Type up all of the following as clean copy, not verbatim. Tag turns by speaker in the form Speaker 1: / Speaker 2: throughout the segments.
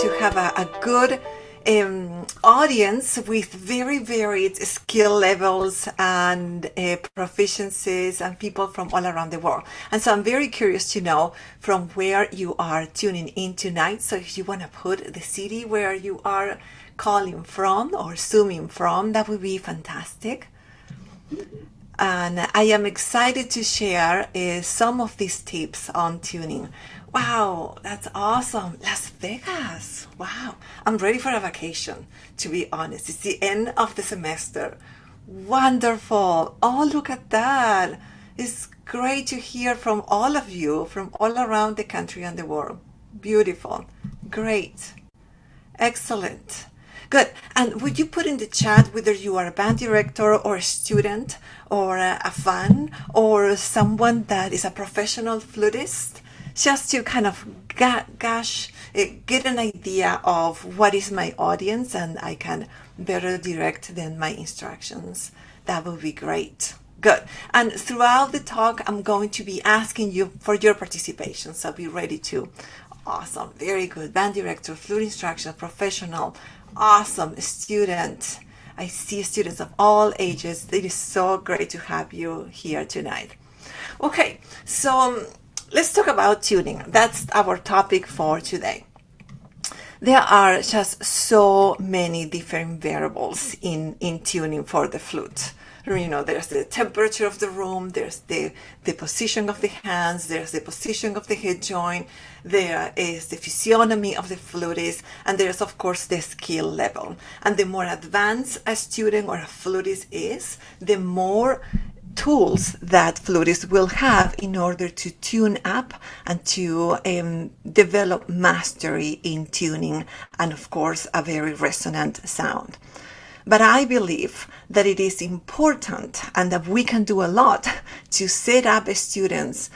Speaker 1: to have a good audience with very varied skill levels and proficiencies and people from all around the world. And so I'm very curious to know from where you are tuning in tonight. So if you want to put the city where you are calling from or zooming from, that would be fantastic. And I am excited to share some of these tips on tuning. Wow, that's awesome. Las Vegas. Wow. I'm ready for a vacation, to be honest. It's the end of the semester. Wonderful. Oh, look at that. It's great to hear from all of you from all around the country and the world. Beautiful. Great. Excellent. Good. And would you put in the chat whether you are a band director or a student or a fan or someone that is a professional flutist? Just to kind of get an idea of what is my audience and I can better direct then my instructions. That would be great. Good. And throughout the talk, I'm going to be asking you for your participation. So be ready to. Awesome. Very good. Band director, flute instruction, professional. Awesome. Student. I see students of all ages. It is so great to have you here tonight. Okay. So let's talk about tuning. That's our topic for today. There are just so many different variables in tuning for the flute. You know, there's the temperature of the room, there's the position of the hands, there's the position of the head joint, there is the physiognomy of the flutist, and there's of course the skill level. And the more advanced a student or a flutist is, the more tools that flutists will have in order to tune up and to develop mastery in tuning and of course a very resonant sound. But I believe that it is important and that we can do a lot to set up students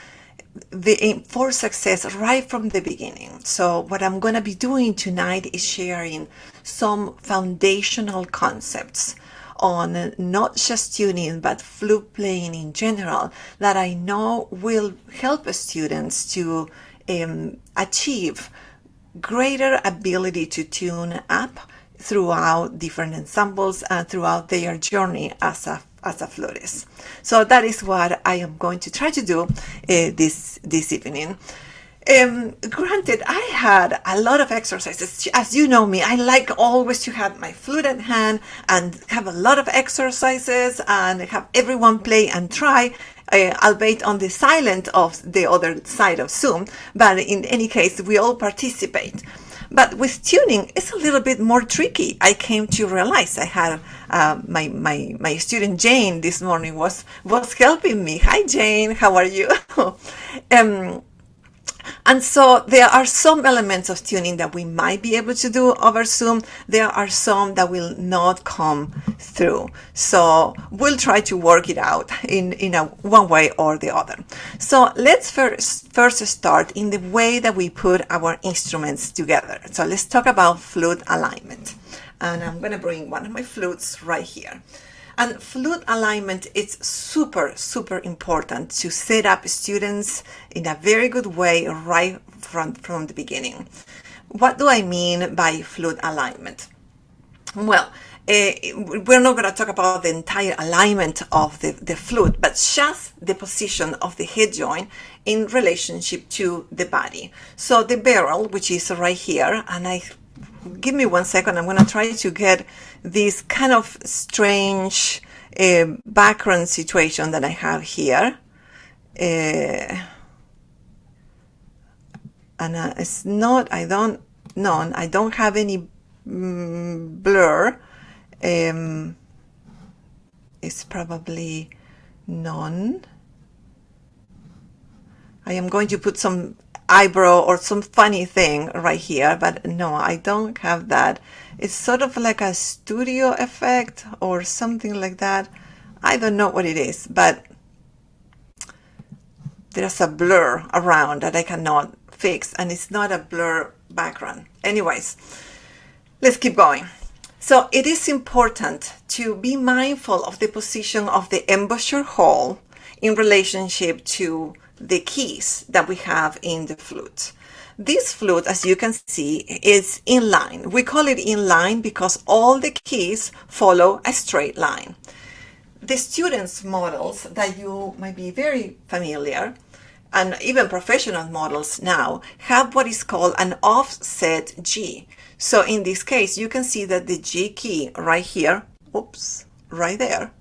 Speaker 1: for success right from the beginning. So what I'm going to be doing tonight is sharing some foundational concepts on not just tuning but flute playing in general that I know will help students to achieve greater ability to tune up throughout different ensembles and throughout their journey as a flutist. So that is what I am going to try to do this evening. Granted, I had a lot of exercises. As you know me, I like always to have my flute at hand and have a lot of exercises and have everyone play and try, albeit on the silent of the other side of Zoom. But in any case, we all participate. But with tuning, it's a little bit more tricky. I came to realize I had my student Jane this morning was helping me. Hi Jane, how are you? And so there are some elements of tuning that we might be able to do over Zoom. There are some that will not come through. So we'll try to work it out in one way or the other. So let's first start in the way that we put our instruments together. So let's talk about flute alignment. And I'm going to bring one of my flutes right here. And flute alignment is super, super important to set up students in a very good way right from the beginning. What do I mean by flute alignment? Well, we're not going to talk about the entire alignment of the flute, but just the position of the head joint in relationship to the body. So the barrel, which is right here, and give me 1 second, I'm going to try to get this kind of strange background situation that I have here. And it's not, I don't have any blur. It's probably none. I am going to put some eyebrow or some funny thing right here, but no, I don't have that. It's sort of like a studio effect or something like that. I don't know what it is, but there's a blur around that I cannot fix, and it's not a blur background. Anyways, let's keep going. So it is important to be mindful of the position of the embouchure hole in relationship to the keys that we have in the flute. This flute, as you can see, is in line. We call it in line because all the keys follow a straight line. The students' models that you might be very familiar, and even professional models now, have what is called an offset G. So in this case, you can see that the G key right here, oops, right there,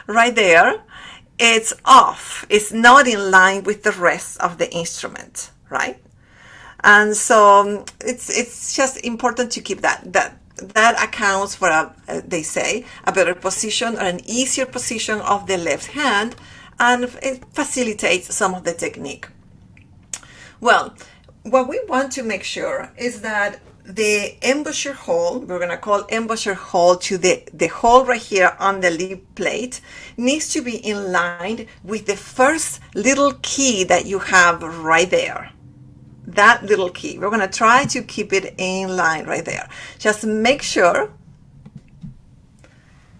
Speaker 1: right there, it's off. It's not in line with the rest of the instrument, right? And so it's just important to keep that accounts for they say a better position or an easier position of the left hand, and it facilitates some of the technique. Well, what we want to make sure is that the embouchure hole, we're going to call embouchure hole to the hole right here on the lip plate, needs to be in line with the first little key that you have right there. That little key. We're going to try to keep it in line right there. Just make sure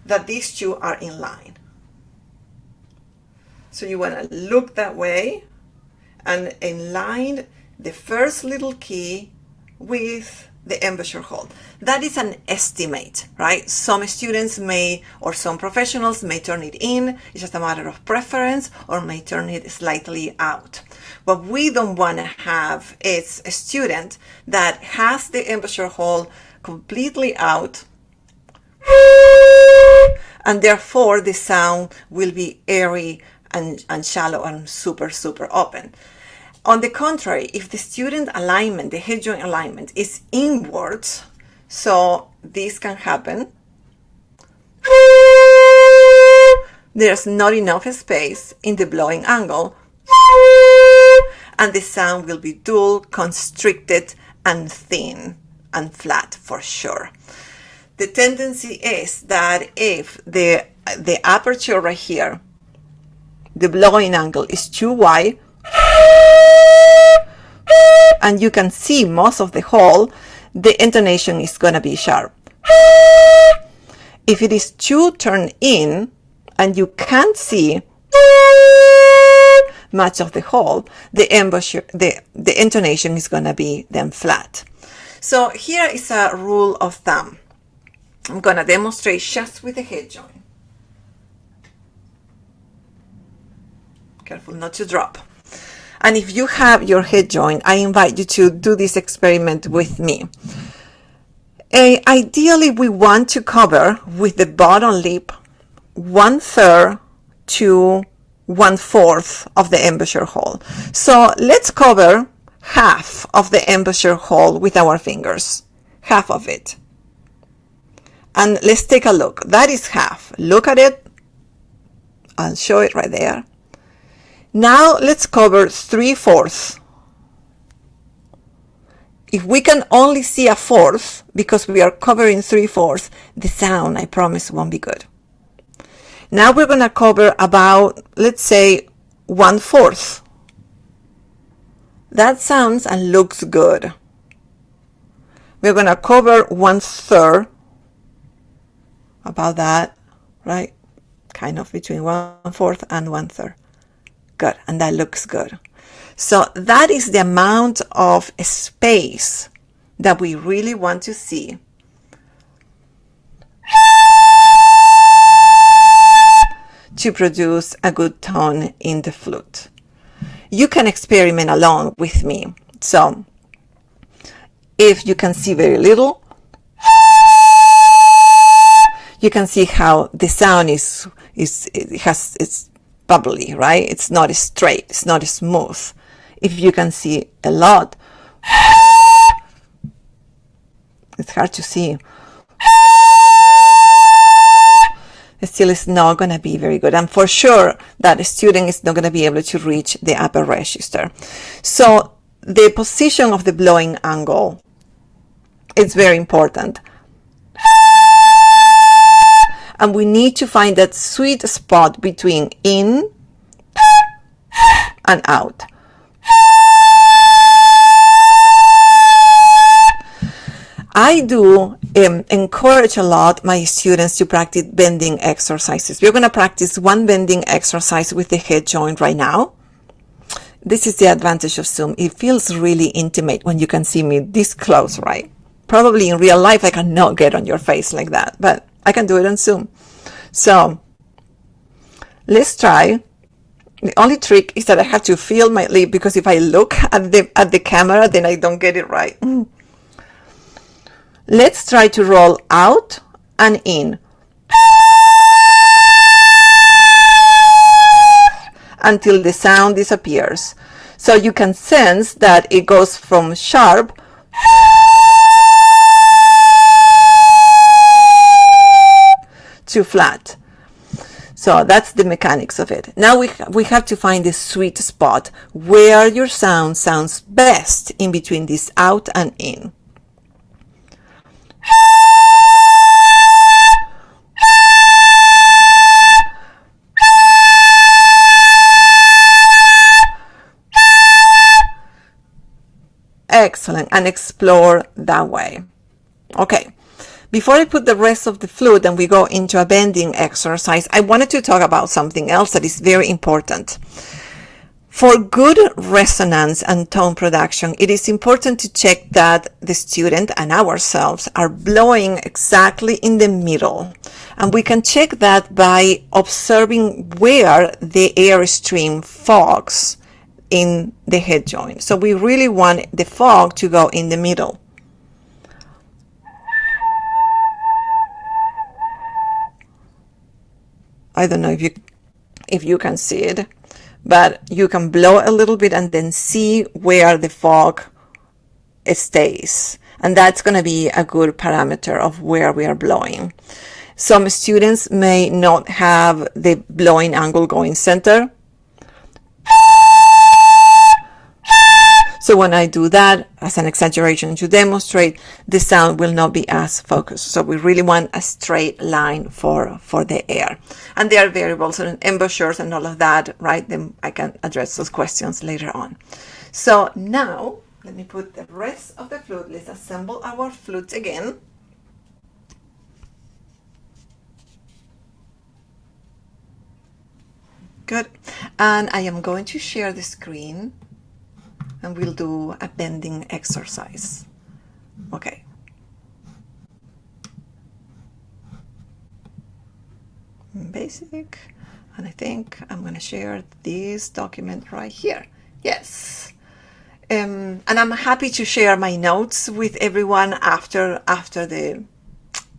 Speaker 1: that these two are in line. So you want to look that way and align the first little key with the embouchure hole. That is an estimate, right? Some students may, or some professionals may turn it in. It's just a matter of preference, or may turn it slightly out. What we don't want to have is a student that has the embouchure hole completely out, and therefore the sound will be airy and shallow and super open. On the contrary, if the student alignment, the head joint alignment, is inwards, so this can happen, there's not enough space in the blowing angle, and the sound will be dull, constricted, and thin and flat for sure. The tendency is that if the aperture right here, the blowing angle is too wide, and you can see most of the hole, the intonation is going to be sharp. If it is too turned in and you can't see much of the hole, the embouchure, the intonation is going to be then flat. So here is a rule of thumb. I'm going to demonstrate just with the head joint. Careful not to drop. And if you have your head joint, I invite you to do this experiment with me. Ideally, we want to cover with the bottom lip 1/3 to 1/4 of the embouchure hole. So let's cover half of the embouchure hole with our fingers, half of it. And let's take a look. That is half. Look at it. I'll show it right there. Now let's cover 3/4. If we can only see 1/4 because we are covering 3/4, the sound, I promise, won't be good. Now we're going to cover about, let's say, 1/4. That sounds and looks good. We're going to cover 1/3, about that, right? Kind of between 1/4 and 1/3. Good, and that looks good. So that is the amount of space that we really want to see. To produce a good tone in the flute. You can experiment along with me. So if you can see very little, you can see how the sound it's bubbly, right? It's not straight, it's not smooth. If you can see a lot, it's hard to see. Still is not going to be very good, and for sure that the student is not going to be able to reach the upper register. So the position of the blowing angle is very important, and we need to find that sweet spot between in and out. I do encourage a lot my students to practice bending exercises. We're going to practice one bending exercise with the head joint right now. this is the advantage of Zoom. It feels really intimate when you can see me this close, right? Probably in real life I cannot get on your face like that, but I can do it on Zoom. So let's try. The only trick is that I have to feel my lip, because if I look at the camera, then I don't get it right. Let's try to roll out and in until the sound disappears. So you can sense that it goes from sharp to flat. So that's the mechanics of it. Now we have to find the sweet spot where your sound sounds best in between this out and in. Excellent, and explore that way. Okay. Before I put the rest of the flute and we go into a bending exercise, I wanted to talk about something else that is very important. For good resonance and tone production, it is important to check that the student and ourselves are blowing exactly in the middle. And we can check that by observing where the airstream fogs in the head joint. So we really want the fog to go in the middle. I don't know if you can see it, but you can blow a little bit and then see where the fog stays. And that's going to be a good parameter of where we are blowing. Some students may not have the blowing angle going center. So when I do that as an exaggeration to demonstrate, the sound will not be as focused. So we really want a straight line for the air. And there are variables and embouchures and all of that, right? Then I can address those questions later on. So now, let me put the rest of the flute. Let's assemble our flute again. Good. And I am going to share the screen. And we'll do a bending exercise. Okay. Basic. And I think I'm going to share this document right here. Yes. And I'm happy to share my notes with everyone after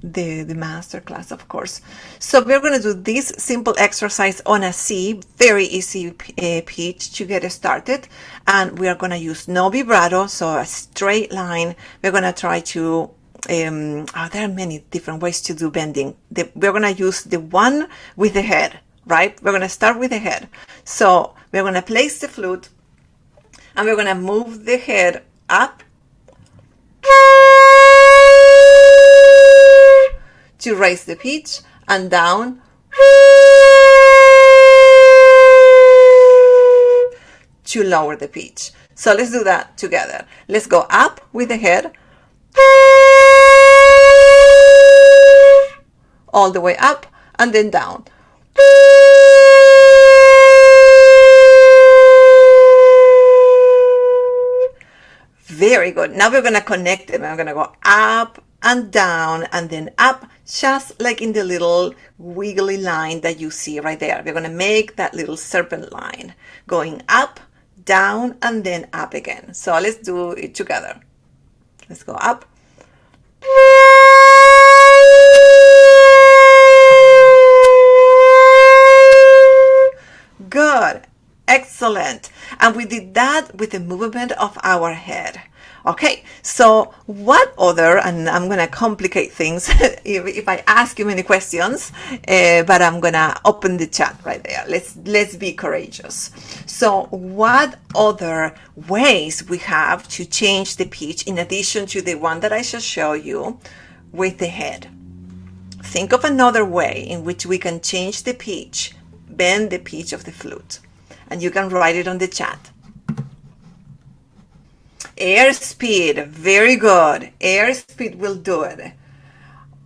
Speaker 1: the master class, of course. So we're going to do this simple exercise on a C, very easy pitch to get started. And we are going to use no vibrato, so a straight line. We're going to try to, there are many different ways to do bending. We're going to use the one with the head, right? We're going to start with the head. So we're going to place the flute and we're going to move the head up to raise the pitch and down to lower the pitch. So let's do that together. Let's go up with the head all the way up and then down. Very good. Now we're going to connect them. I'm going to go up and down and then up, just like in the little wiggly line that you see right there. We're going to make that little serpent line going up, down, and then up again. So let's do it together. Let's go up. Good. Excellent. And we did that with the movement of our head. Okay, so what other, and I'm going to complicate things if I ask you many questions, but I'm going to open the chat right there. Let's be courageous. So what other ways we have to change the pitch in addition to the one that I shall show you with the head? Think of another way in which we can change the pitch, bend the pitch of the flute, and you can write it on the chat. Airspeed, very good. Airspeed will do it.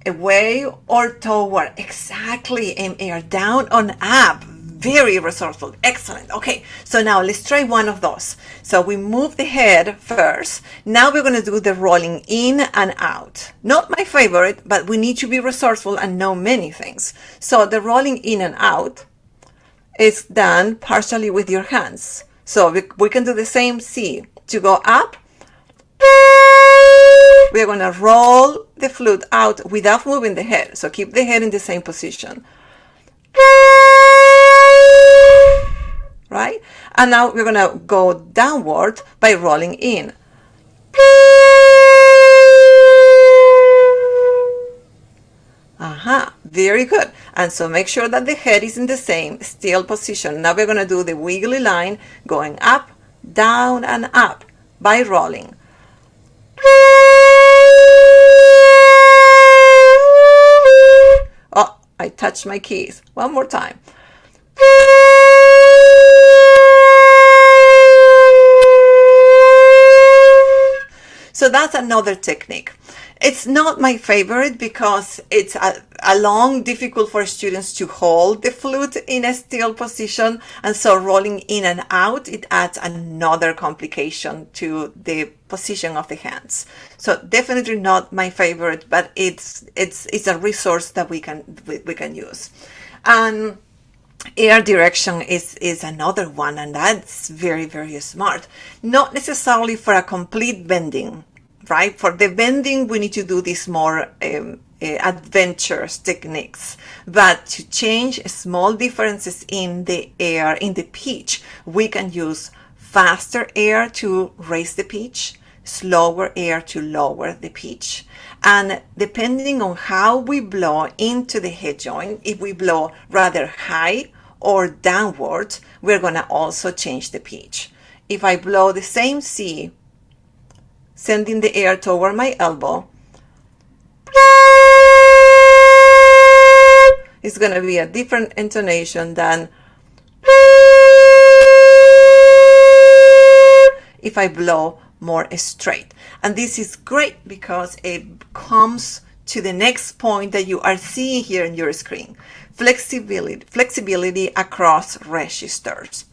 Speaker 1: Away or toward, exactly. Aim air down on up, Very resourceful. Excellent. Okay, so now let's try one of those. So we move the head first. Now we're going to do the rolling in and out. Not my favorite, but we need to be resourceful and know many things. So the rolling in and out is done partially with your hands. So we can do the same. See, to go up, we're going to roll the flute out without moving the head. So keep the head in the same position. Right? And now we're going to go downward by rolling in. Very good. And so make sure that the head is in the same still position. Now we're going to do the wiggly line going up, down, and up by rolling. Oh, I touched my keys. One more time. So that's another technique. It's not my favorite because it's a long, difficult for students to hold the flute in a still position. And so rolling in and out, it adds another complication to the position of the hands. So definitely not my favorite, but it's a resource that we can use. And air direction is another one, and that's very, very smart. Not necessarily for a complete bending, right? For the bending, we need to do these more adventurous techniques. But to change small differences in the air, in the pitch, we can use faster air to raise the pitch, slower air to lower the pitch. And depending on how we blow into the head joint, if we blow rather high or downward, we're going to also change the pitch. If I blow the same C, sending the air toward my elbow, it's going to be a different intonation than if I blow more straight. And this is great because it comes to the next point that you are seeing here in your screen. Flexibility across registers.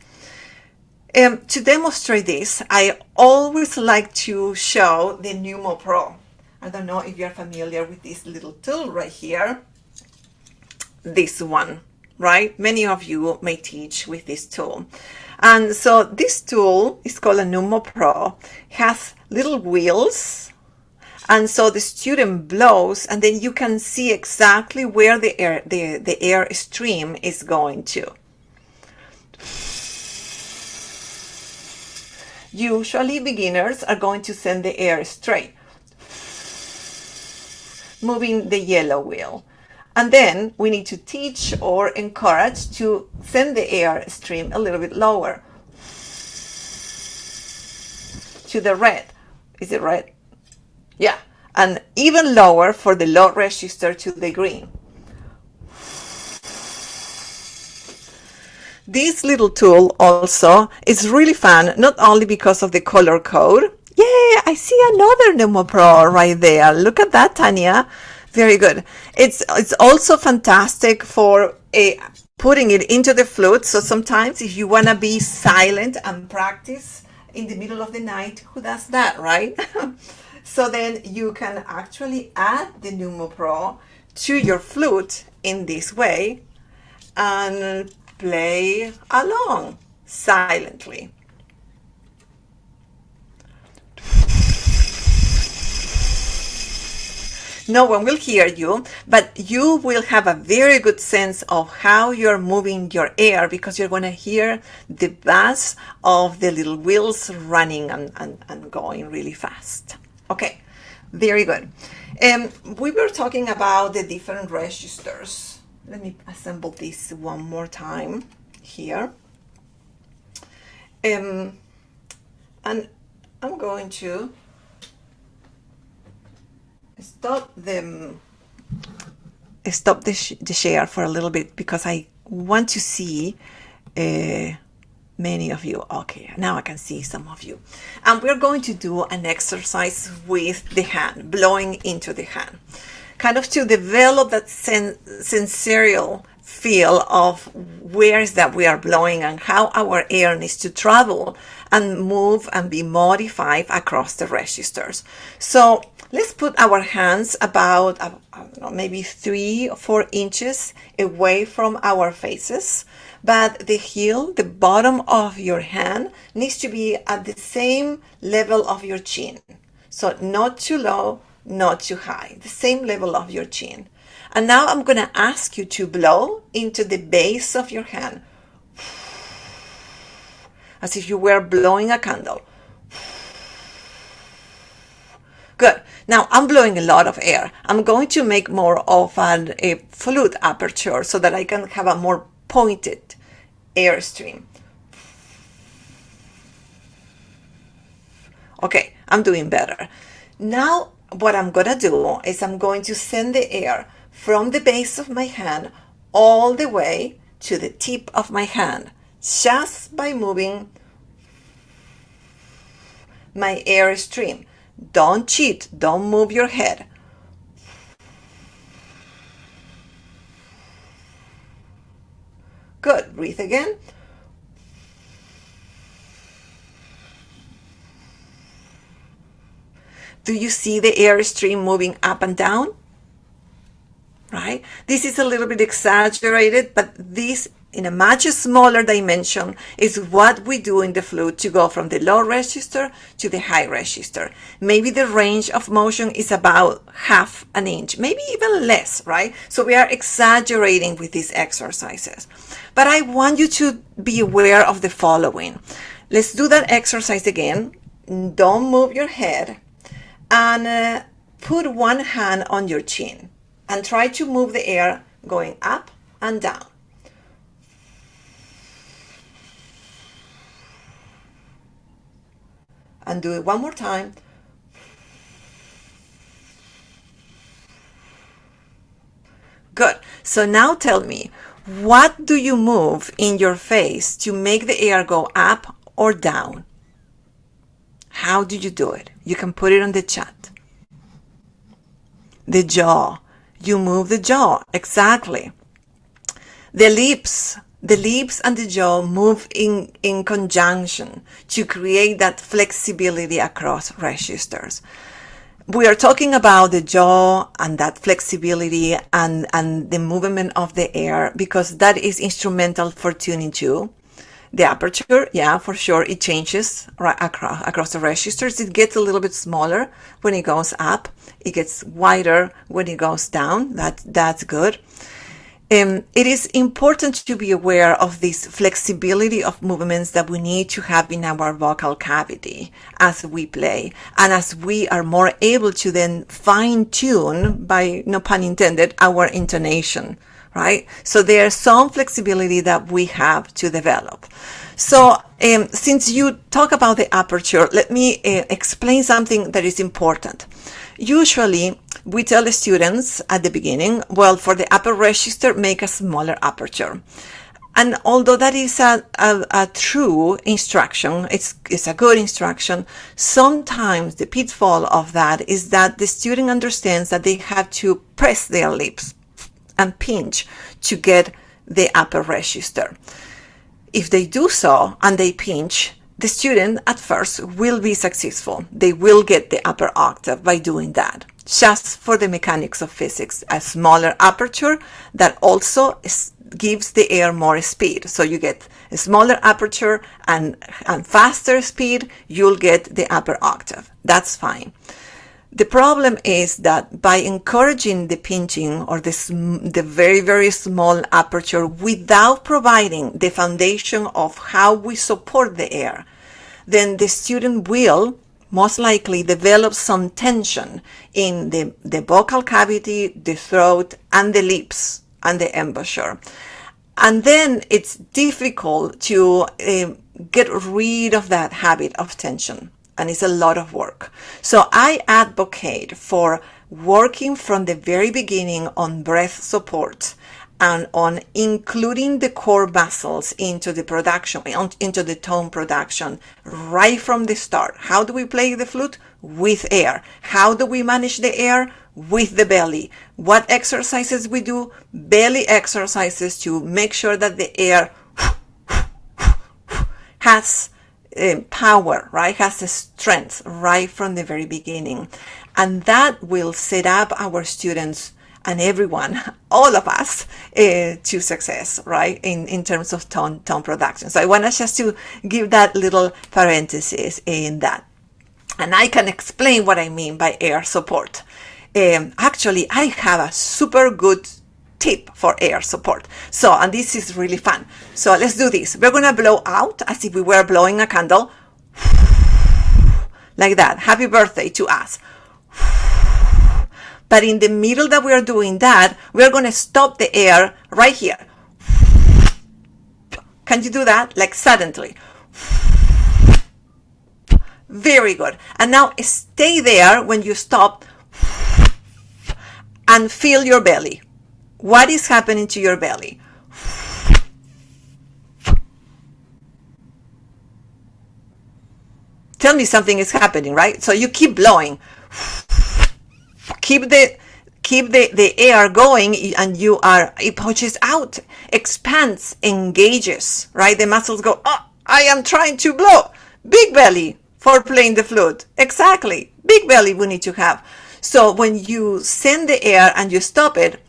Speaker 1: To demonstrate this, I always like to show the Numo Pro. I don't know if you're familiar with this little tool right here. This one, right? Many of you may teach with this tool. And so this tool is called a Numo Pro, has little wheels. And so the student blows, and then you can see exactly where the air stream is going to. Usually beginners are going to send the air straight, moving the yellow wheel. And then we need to teach or encourage to send the air stream a little bit lower to the red. Is it red? Yeah. And even lower for the low register to the green. This little tool also is really fun, not only because of the color code. Yeah, I see another Numo Pro right there. Look at that, Tanya. Very good. It's also fantastic for putting it into the flute. So sometimes if you want to be silent and practice in the middle of the night, who does that, right? So then you can actually add the Numo Pro to your flute in this way and play along silently. No one will hear you, but you will have a very good sense of how you're moving your air because you're going to hear the buzz of the little wheels running and going really fast. Okay, very good. We were talking about the different registers. Let me assemble this one more time here. And I'm going to stop the share for a little bit because I want to see many of you. Okay, now I can see some of you. And we're going to do an exercise with the hand, blowing into the hand, kind of to develop that sensorial feel of where is that we are blowing and how our air needs to travel and move and be modified across the registers. So let's put our hands about, I don't know, maybe 3 or 4 inches away from our faces. But the heel, the bottom of your hand, needs to be at the same level of your chin. So not too low, not too high, the same level of your chin. And now I'm going to ask you to blow into the base of your hand, as if you were blowing a candle. Good. Now I'm blowing a lot of air. I'm going to make more of a flute aperture so that I can have a more pointed airstream. Okay, I'm doing better. Now what I'm going to do is I'm going to send the air from the base of my hand all the way to the tip of my hand, just by moving my airstream. Don't cheat, don't move your head. Good, breathe again. Do you see the airstream moving up and down? Right? This is a little bit exaggerated, but this in a much smaller dimension is what we do in the flute to go from the low register to the high register. Maybe the range of motion is about half an inch, maybe even less, right? So we are exaggerating with these exercises. But I want you to be aware of the following. Let's do that exercise again. Don't move your head, and put one hand on your chin and try to move the air going up and down. And do it one more time. Good. So now tell me, what do you move in your face to make the air go up or down? How do you do it? You can put it on the chat. The jaw. You move the jaw. Exactly. The lips. The lips and the jaw move in conjunction to create that flexibility across registers. We are talking about the jaw and that flexibility and the movement of the air because that is instrumental for tuning too. The aperture, yeah, for sure, it changes right across the registers. It gets a little bit smaller when it goes up. It gets wider when it goes down. That's good. It is important to be aware of this flexibility of movements that we need to have in our vocal cavity as we play and as we are more able to then fine-tune, by no pun intended, our intonation, right? So there's some flexibility that we have to develop. So since you talk about the aperture, let me explain something that is important. Usually, we tell the students at the beginning, well, for the upper register, make a smaller aperture. And although that is a true instruction, it's a good instruction, sometimes the pitfall of that is that the student understands that they have to press their lips and pinch to get the upper register. If they do so and they pinch, the student at first will be successful. They will get the upper octave by doing that. Just for the mechanics of physics, a smaller aperture that also gives the air more speed. So you get a smaller aperture and faster speed, you'll get the upper octave. That's fine. The problem is that by encouraging the pinching or the very, very small aperture without providing the foundation of how we support the air, then the student will most likely develop some tension in the vocal cavity, the throat, and the lips and the embouchure. And then it's difficult to get rid of that habit of tension. And it's a lot of work. So I advocate for working from the very beginning on breath support and on including the core muscles into the production, into the tone production right from the start. How do we play the flute? With air. How do we manage the air? with the belly. What exercises we do? Belly exercises to make sure that the air has power, right? Has the strength right from the very beginning. And that will set up our students and everyone, all of us, to success, right? In terms of tone production. So I want us just to give that little parenthesis in that. And I can explain what I mean by air support. Actually, I have a super good tip for air support. So, and this is really fun. So let's do this. We're going to blow out as if we were blowing a candle. Like that. Happy birthday to us. But in the middle that we are doing that, we're going to stop the air right here. Can you do that? Like suddenly. Very good. And now stay there when you stop and feel your belly. What is happening to your belly? Tell me something is happening, right? So you keep blowing. Keep the air going, and it pushes out, expands, engages, right? The muscles go, oh, I am trying to blow. Big belly for playing the flute. Exactly. Big belly we need to have. So when you send the air and you stop it,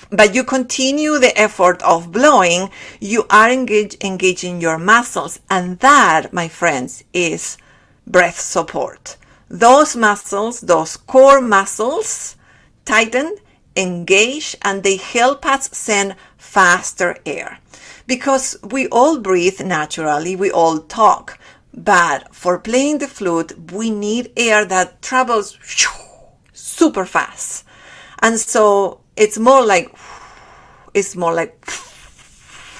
Speaker 1: but you continue the effort of blowing, you are engaging your muscles. And that, my friends, is breath support. Those muscles, those core muscles, tighten, engage, and they help us send faster air. Because we all breathe naturally, we all talk. But for playing the flute, we need air that travels super fast. And so it's more like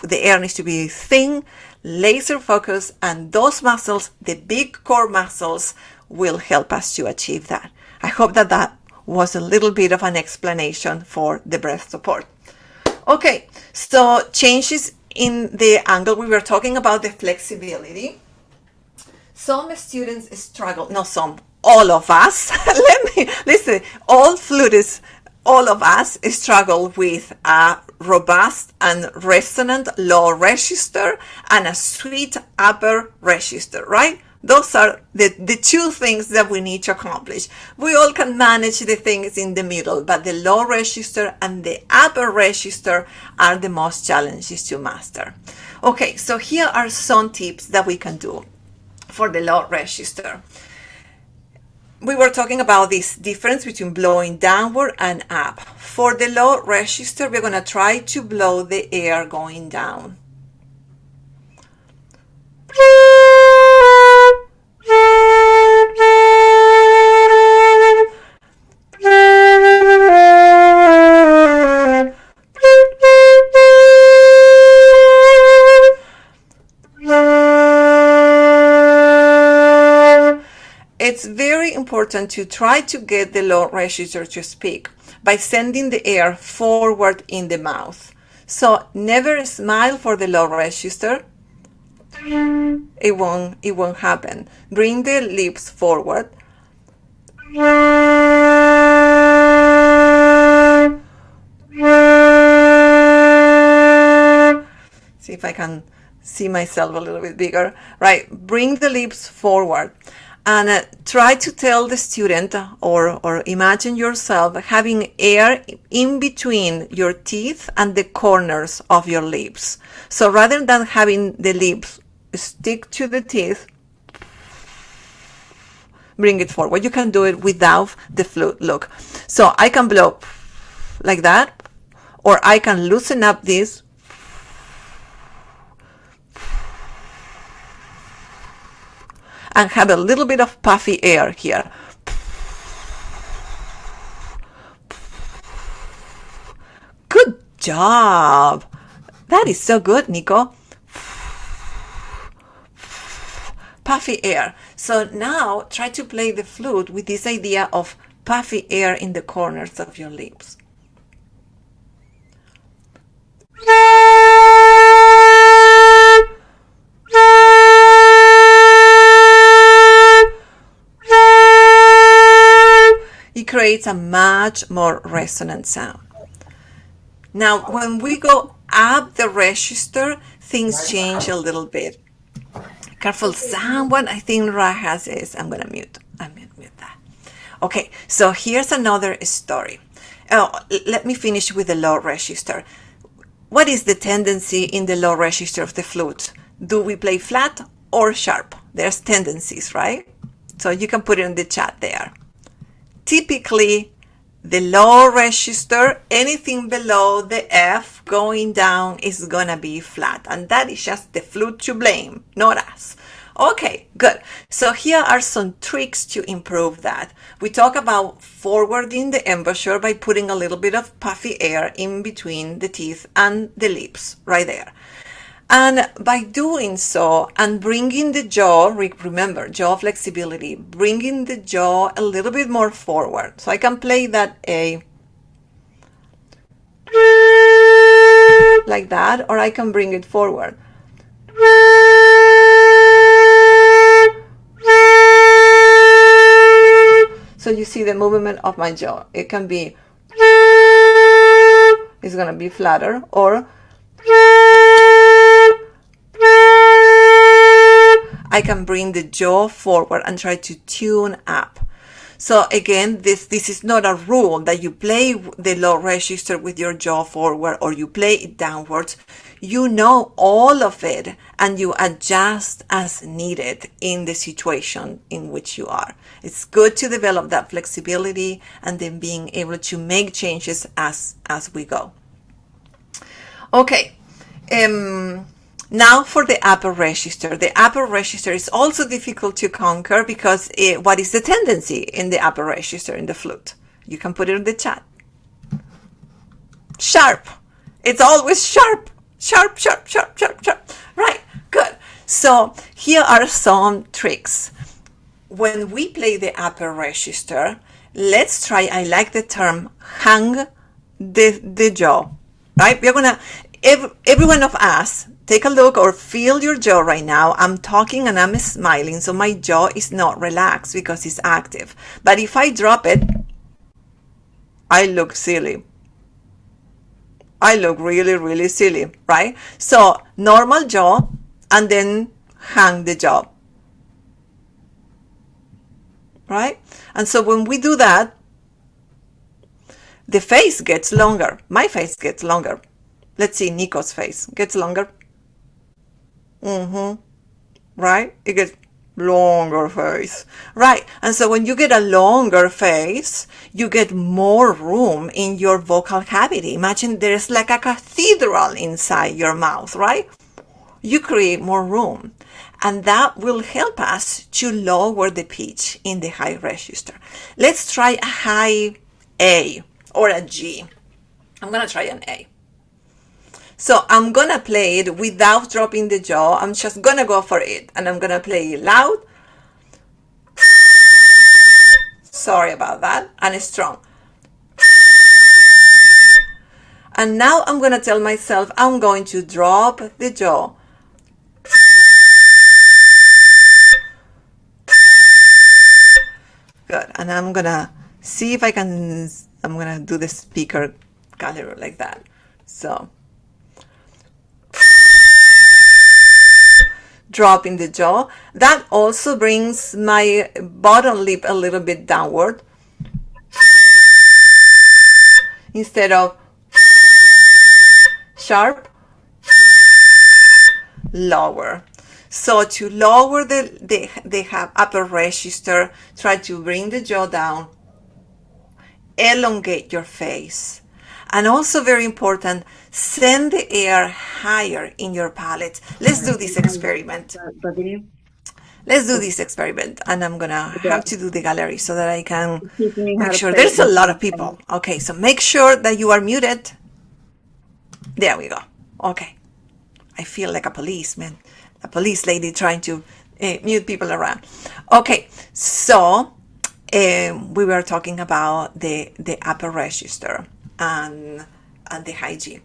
Speaker 1: the air needs to be thin, laser focused, and those muscles, the big core muscles, will help us to achieve that. I hope that was a little bit of an explanation for the breath support. Okay, so changes in the angle. We were talking about the flexibility. Some students struggle, not some, all of us. Let me listen. All flutists, all of us struggle with a robust and resonant low register and a sweet upper register, right? Those are the two things that we need to accomplish. We all can manage the things in the middle, but the low register and the upper register are the most challenges to master. Okay, so here are some tips that we can do for the low register. We were talking about this difference between blowing downward and up. For the low register, we're going to try to blow the air going down. It's very important to try to get the low register to speak by sending the air forward in the mouth. So never smile for the low register. It won't happen. Bring the lips forward. See if I can see myself a little bit bigger. Right, bring the lips forward. And try to tell the student or imagine yourself having air in between your teeth and the corners of your lips. So rather than having the lips stick to the teeth, bring it forward. You can do it without the flute. Look. So I can blow like that, or I can loosen up this. And have a little bit of puffy air here. Good job. That is so good, Nico. Puffy air. So now try to play the flute with this idea of puffy air in the corners of your lips. It creates a much more resonant sound. Now, when we go up the register, things change a little bit. Careful, someone, I think Rajas is, I'm gonna mute that. Okay, so here's another story. Oh, let me finish with the low register. What is the tendency in the low register of the flute? Do we play flat or sharp? There's tendencies, right? So you can put it in the chat there. Typically, the low register, anything below the F going down is gonna be flat. And that is just the flute to blame, not us. Okay, good. So here are some tricks to improve that. We talk about forwarding the embouchure by putting a little bit of puffy air in between the teeth and the lips, right there. And by doing so and bringing the jaw, remember, jaw flexibility, bringing the jaw a little bit more forward. So I can play that A like that, or I can bring it forward. So you see the movement of my jaw. It can be, it's going to be flatter, or I can bring the jaw forward and try to tune up. So again, this is not a rule that you play the low register with your jaw forward or you play it downwards. You know all of it and you adjust as needed in the situation in which you are. It's good to develop that flexibility and then being able to make changes as we go. Okay. Now for the upper register. The upper register is also difficult to conquer because what is the tendency in the upper register in the flute? You can put it in the chat. Sharp. It's always sharp. Sharp, sharp, sharp, sharp, sharp. Right, good. So here are some tricks. When we play the upper register, let's try, I like the term, hang the jaw. Right? We're gonna, every one of us, take a look or feel your jaw right now. I'm talking and I'm smiling, so my jaw is not relaxed because it's active. But if I drop it, I look silly. I look really, really silly, right? So normal jaw and then hang the jaw, right? And so when we do that, the face gets longer. My face gets longer. Let's see, Nico's face gets longer. Right? It gets longer face. Right. And so when you get a longer face, you get more room in your vocal cavity. Imagine there's like a cathedral inside your mouth, right? You create more room. And that will help us to lower the pitch in the high register. Let's try a high A or a G. I'm going to try an A. So I'm going to play it without dropping the jaw. I'm just going to go for it. And I'm going to play it loud. Sorry about that. And strong. And now I'm going to tell myself I'm going to drop the jaw. Good. And I'm going to see if I can, I'm going to do the speaker gallery like that. So. Dropping the jaw. That also brings my bottom lip a little bit downward instead of sharp, lower. So to lower the upper register, try to bring the jaw down, elongate your face. And also very important, send the air higher in your palate. Let's do this experiment. Let's do this experiment. And I'm going to have to do the gallery so that I can make sure. There's a lot of people. Okay, so make sure that you are muted. There we go. Okay. I feel like a policeman, a police lady trying to mute people around. Okay, so we were talking about the upper register and the high G.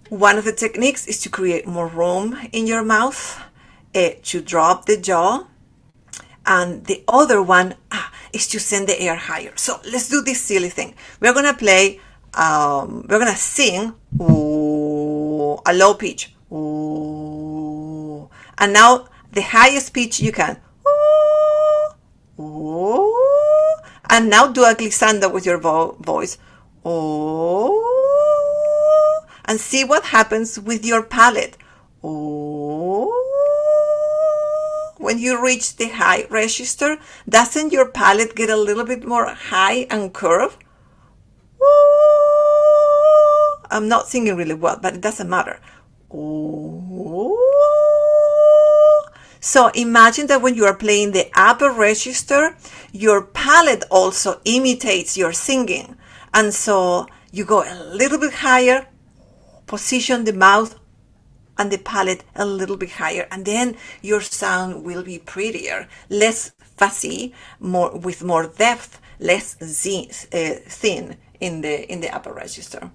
Speaker 1: One of the techniques is to create more room in your mouth, to drop the jaw. And the other one, is to send the air higher. So let's do this silly thing. We're gonna play, we're gonna sing ooh, a low pitch. Ooh. And now the highest pitch you can. Ooh. Ooh. And now do a glissando with your voice. Ooh. And see what happens with your palate. Ooh. When you reach the high register, doesn't your palate get a little bit more high and curved? Ooh. I'm not singing really well, but it doesn't matter. Ooh. So imagine that when you are playing the upper register, your palate also imitates your singing. And so you go a little bit higher, position the mouth and the palate a little bit higher, and then your sound will be prettier, less fuzzy, more with more depth, less thin in the upper register.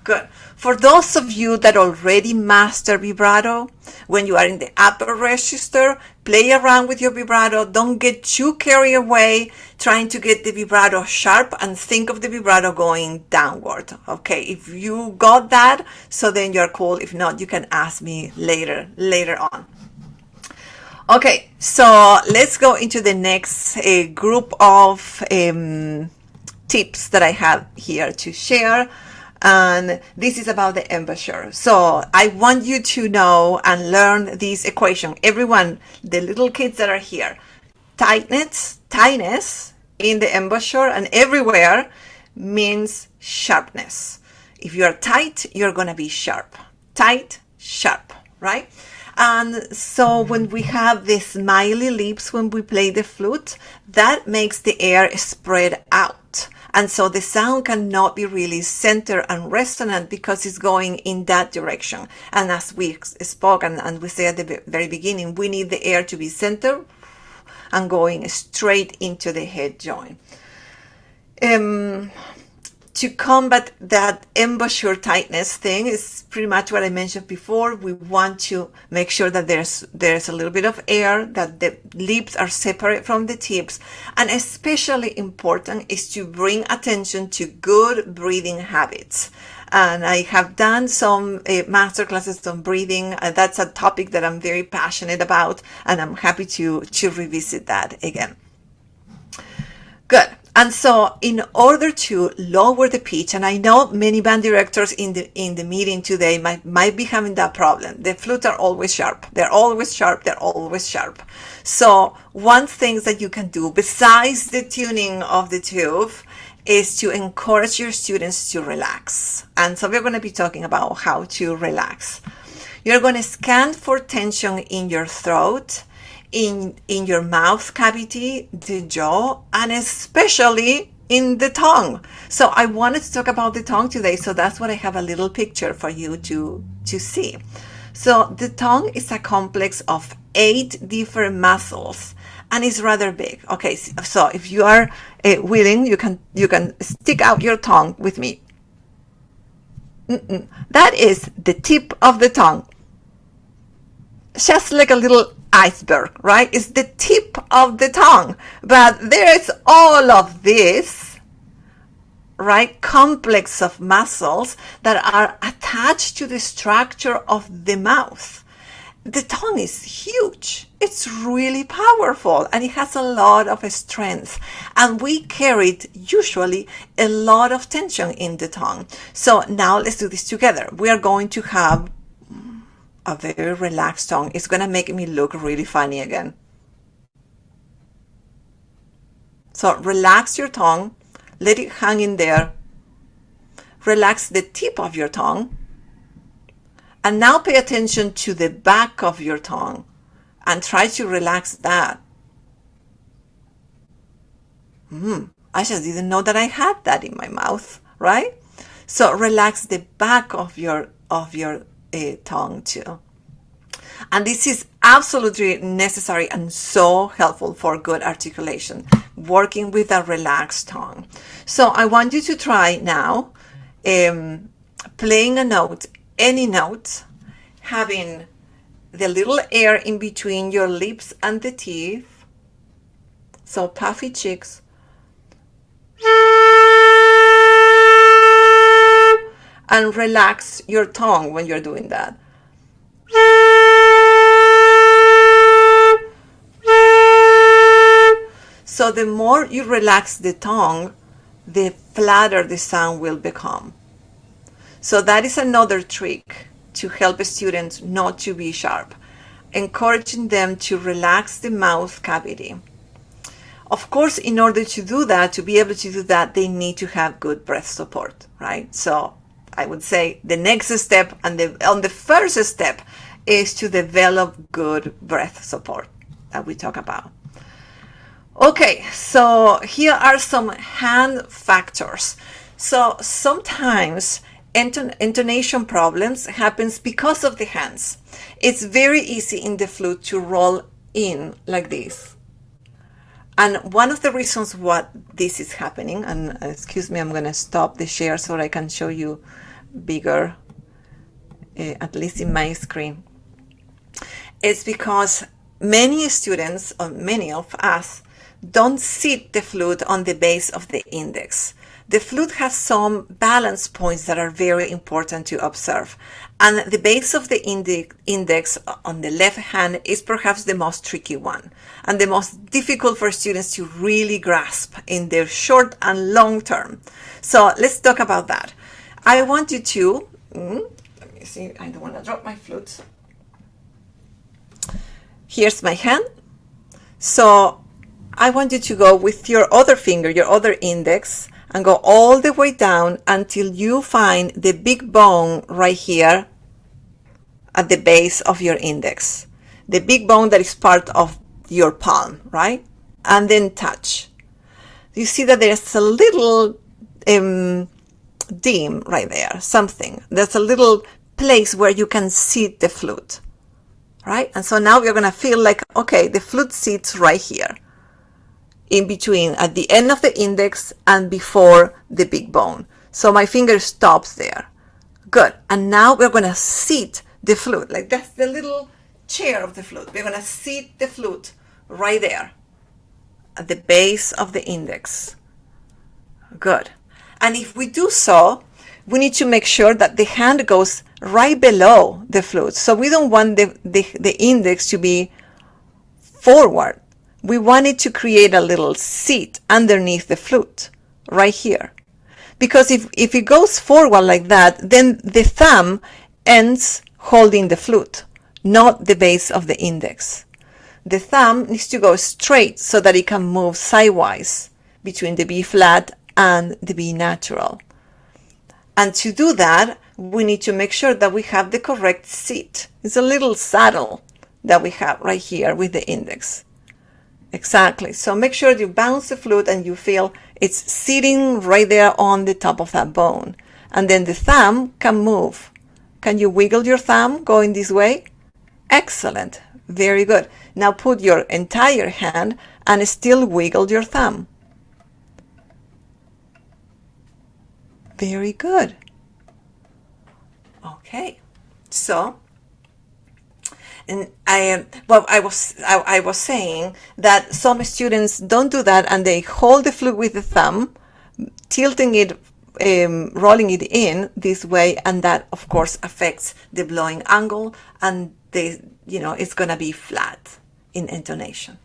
Speaker 1: Good. For those of you that already master vibrato, when you are in the upper register, play around with your vibrato. Don't get too carried away trying to get the vibrato sharp and think of the vibrato going downward. Okay, if you got that, so then you're cool. If not, you can ask me later on. Okay, so let's go into the next group of tips that I have here to share. And this is about the embouchure. So I want you to know and learn this equation. Everyone, the little kids that are here, tightness in the embouchure and everywhere means sharpness. If you are tight, you're going to be sharp. Tight, sharp, right? And so when we have the smiley lips when we play the flute, that makes the air spread out. And so the sound cannot be really centered and resonant because it's going in that direction. And as we spoke and we said at the very beginning, we need the air to be centered and going straight into the head joint. To combat that embouchure tightness thing is pretty much what I mentioned before. We want to make sure that there's a little bit of air, that the lips are separate from the tips. And especially important is to bring attention to good breathing habits. And I have done some master classes on breathing. That's a topic that I'm very passionate about, and I'm happy to revisit that again. Good. And so in order to lower the pitch, and I know many band directors in the meeting today might be having that problem. The flutes are always sharp. They're always sharp. They're always sharp. So one thing that you can do besides the tuning of the tube is to encourage your students to relax. And so we're going to be talking about how to relax. You're going to scan for tension in your throat, in your mouth cavity, the jaw, and especially in the tongue. So I wanted to talk about the tongue today, so that's what I have a little picture for you to see. So the tongue is a complex of 8 different muscles, and it's rather big. Okay, so if you are willing, you can stick out your tongue with me. That is the tip of the tongue. Just like a little iceberg, right? It's the tip of the tongue, but there's all of this, right, complex of muscles that are attached to the structure of the mouth. The tongue is huge. It's really powerful, and it has a lot of strength, and we carried usually a lot of tension in the tongue. So now let's do this together. We are going to have a very relaxed tongue. It's going to make me look really funny again. So relax your tongue. Let it hang in there. Relax the tip of your tongue. And now pay attention to the back of your tongue and try to relax that. I just didn't know that I had that in my mouth, right? So relax the back of your tongue too. And this is absolutely necessary and so helpful for good articulation, working with a relaxed tongue. So I want you to try now playing a note, any note, having the little air in between your lips and the teeth. So puffy cheeks. And relax your tongue when you're doing that. So the more you relax the tongue, the flatter the sound will become. So that is another trick to help students not to be sharp, encouraging them to relax the mouth cavity. Of course, in order to do that, to be able to do that, they need to have good breath support, right? So I would say the next step and the first step is to develop good breath support that we talk about. Okay, so here are some hand factors. So sometimes intonation problems happens because of the hands. It's very easy in the flute to roll in like this. And one of the reasons what this is happening, and excuse me, I'm going to stop the share so I can show you bigger, at least in my screen, is because many students, or many of us, don't sit the flute on the base of the index. The flute has some balance points that are very important to observe. And the base of the index on the left hand is perhaps the most tricky one and the most difficult for students to really grasp in their short and long term. So let's talk about that. I want you to, let me see, I don't want to drop my flute. Here's my hand. So I want you to go with your other finger, your other index, and go all the way down until you find the big bone right here at the base of your index. The big bone that is part of your palm, right? And then touch. You see that there's a little dim right there, something. There's a little place where you can sit the flute, right? And so now you're going to feel like, okay, the flute sits right here, in between, at the end of the index and before the big bone. So my finger stops there. Good. And now we're going to sit the flute, like that's the little chair of the flute. We're going to sit the flute right there at the base of the index. Good. And if we do so, we need to make sure that the hand goes right below the flute. So we don't want the index to be forward. We want it to create a little seat underneath the flute, right here. Because if it goes forward like that, then the thumb ends holding the flute, not the base of the index. The thumb needs to go straight so that it can move sidewise between the B flat and the B natural. And to do that, we need to make sure that we have the correct seat. It's a little saddle that we have right here with the index. Exactly. So make sure you bounce the flute and you feel it's sitting right there on the top of that bone. And then the thumb can move. Can you wiggle your thumb going this way? Excellent. Very good. Now put your entire hand and still wiggle your thumb. Very good. Okay. So, and I was saying that some students don't do that and they hold the flute with the thumb, tilting it, rolling it in this way, and that of course affects the blowing angle, and it's gonna be flat in intonation.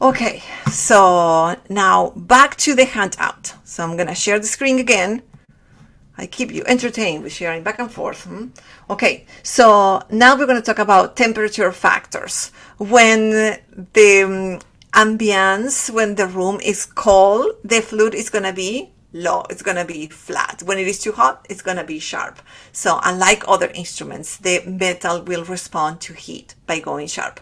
Speaker 1: Okay, so now back to the handout. So I'm gonna share the screen again. I keep you entertained with sharing back and forth. Okay, so now we're going to talk about temperature factors. When the ambience, when the room is cold, the flute is going to be low. It's going to be flat. When it is too hot, it's going to be sharp. So unlike other instruments, the metal will respond to heat by going sharp.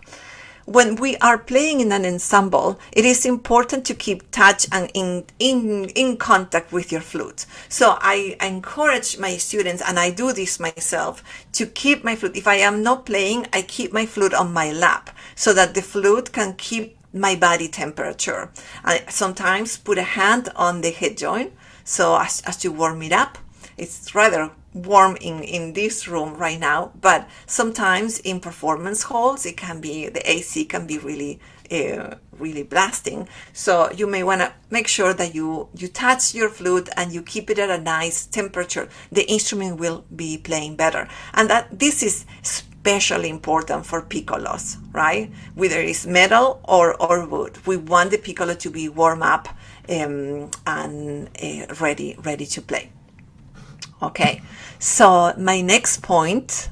Speaker 1: when we are playing in an ensemble, it is important to keep touch and in contact with your flute. So I encourage my students, and I do this myself, to keep my flute. If I am not playing, I keep my flute on my lap so that the flute can keep my body temperature. I sometimes put a hand on the head joint, so as to warm it up. It's rather warm in this room right now, but sometimes in performance halls, it can be, the AC can be really really blasting. So you may want to make sure that you touch your flute and you keep it at a nice temperature. The instrument will be playing better. And that this is especially important for piccolos, right? Whether it's metal or wood. We want the piccolo to be warm up and ready to play. Okay, so my next point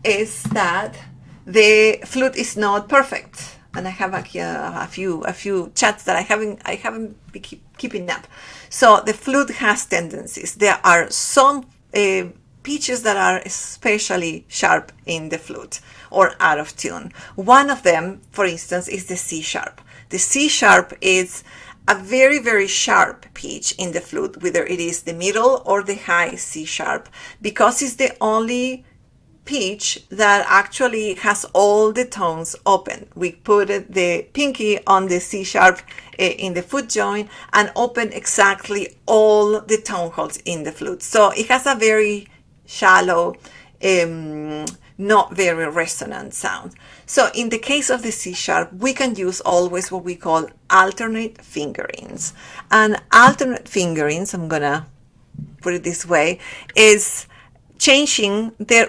Speaker 1: is that the flute is not perfect, and I have a few chats that I haven't been keeping up. So the flute has tendencies. There are some pitches that are especially sharp in the flute or out of tune. One of them, for instance, is the C sharp. The C sharp is a very, very sharp pitch in the flute, whether it is the middle or the high C sharp, because it's the only pitch that actually has all the tones open. We put the pinky on the C sharp in the foot joint and open exactly all the tone holes in the flute. So it has a very shallow, not very resonant sound. So in the case of the C sharp, we can use always what we call alternate fingerings. And alternate fingerings, I'm gonna put it this way, is changing the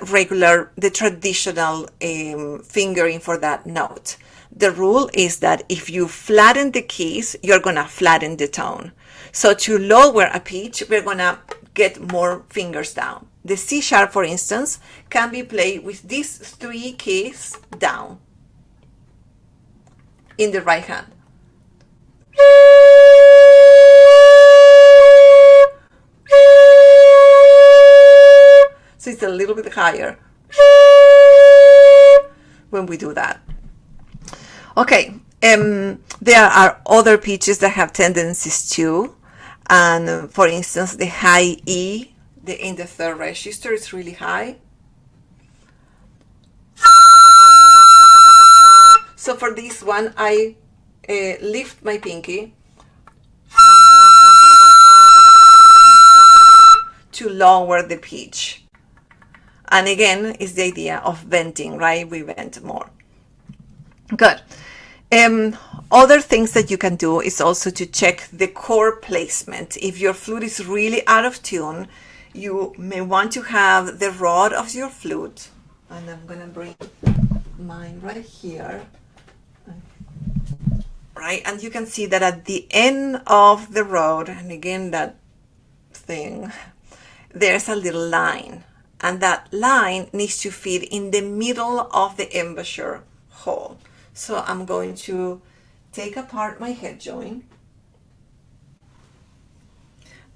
Speaker 1: traditional fingering for that note. The rule is that if you flatten the keys, you're gonna flatten the tone. So to lower a pitch, we're gonna get more fingers down. The C sharp, for instance, can be played with these 3 keys down in the right hand. So it's a little bit higher when we do that. Okay, there are other pitches that have tendencies too. And for instance, the high E, in the third register, is really high. So for this one, I lift my pinky to lower the pitch. And again, is the idea of venting, right? We vent more. Good. Other things that you can do is also to check the chord placement. If your flute is really out of tune, you may want to have the rod of your flute, and I'm gonna bring mine right here, right? And you can see that at the end of the rod, and again that thing, there's a little line, and that line needs to fit in the middle of the embouchure hole. So I'm going to take apart my head joint,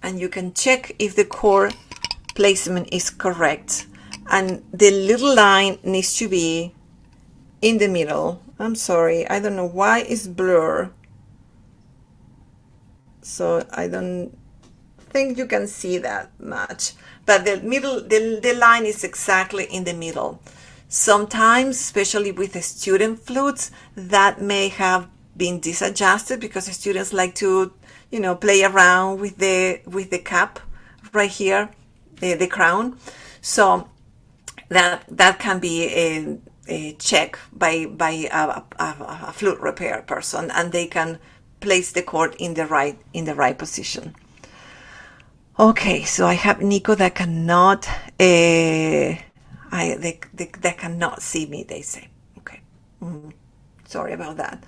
Speaker 1: and you can check if the chord placement is correct. And the little line needs to be in the middle. I'm sorry, I don't know why it's blurred. So I don't think you can see that much. But the middle, the line is exactly in the middle. Sometimes, especially with the student flutes, that may have been disadjusted because the students like to, play around with the cap right here, the crown. So that can be a check by a flute repair person, and they can place the chord in the right position. Okay, so I have Nico that cannot. They cannot see me, they say. Okay. Sorry about that.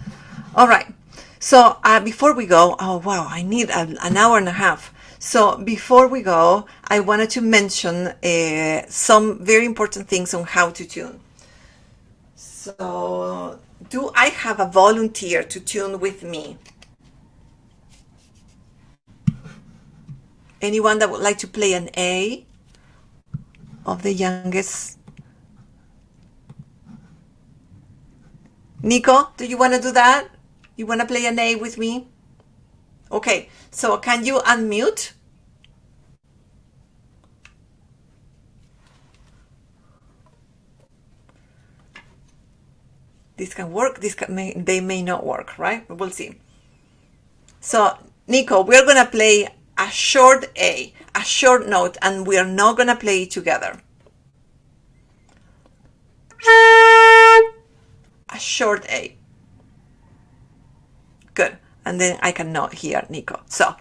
Speaker 1: All right. So before we go, oh wow, I need an hour and a half. So before we go, I wanted to mention some very important things on how to tune. So do I have a volunteer to tune with me? Anyone that would like to play an A of the youngest? Nico, do you want to do that? You want to play an A with me? Okay, so can you unmute? This can work, they may not work, right? We'll see. So, Nico, we're going to play a short A, a short note, and we are not going to play it together. A short A. Good. And then I cannot hear Nico. So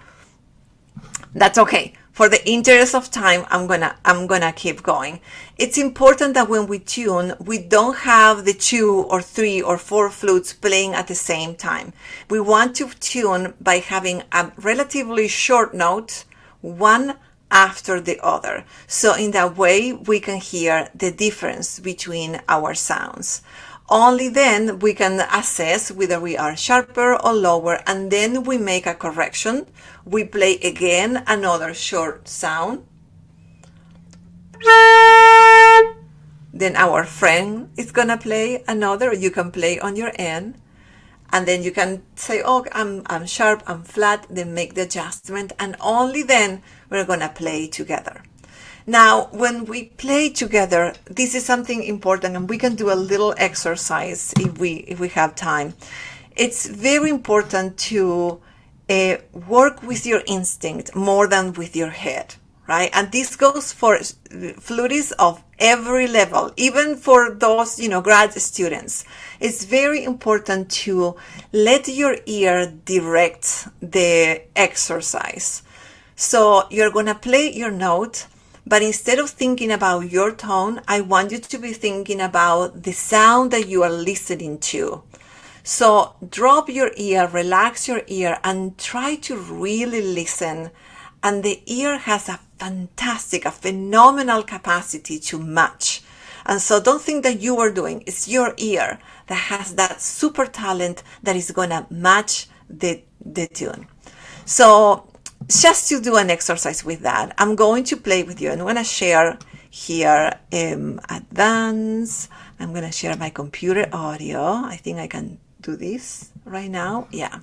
Speaker 1: that's okay. For the interest of time, I'm gonna keep going. It's important that when we tune, we don't have the 2 or 3 or 4 flutes playing at the same time. We want to tune by having a relatively short note, one after the other. So in that way, we can hear the difference between our sounds. Only then we can assess whether we are sharper or lower, and then we make a correction. We play again another short sound. Then our friend is gonna play another. You can play on your end, and then you can say, "Oh, I'm sharp, I'm flat." Then make the adjustment, and only then we're gonna play together. Now, when we play together, this is something important, and we can do a little exercise if we have time. It's very important to work with your instinct more than with your head, right? And this goes for flutists of every level, even for those, grad students. It's very important to let your ear direct the exercise. So you're going to play your note, but instead of thinking about your tone, I want you to be thinking about the sound that you are listening to. So drop your ear, relax your ear, and try to really listen. And the ear has a phenomenal capacity to match. And so don't think that you are doing, it's your ear that has that super talent that is going to match the tune. So just to do an exercise with that, I'm going to play with you. I'm going to share here advance. I'm going to share my computer audio. I think I can do this right now. Yeah.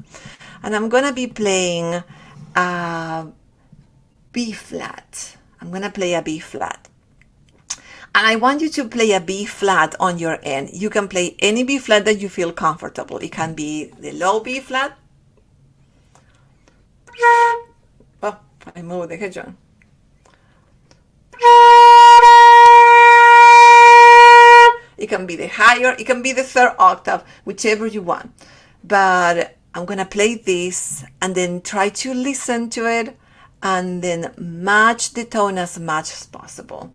Speaker 1: And I'm going to be playing B flat. I'm going to play a B flat. And I want you to play a B flat on your end. You can play any B flat that you feel comfortable. It can be the low B flat. Oh, I moved the hedgehog. It can be the higher, it can be the third octave, whichever you want. But I'm going to play this and then try to listen to it and then match the tone as much as possible.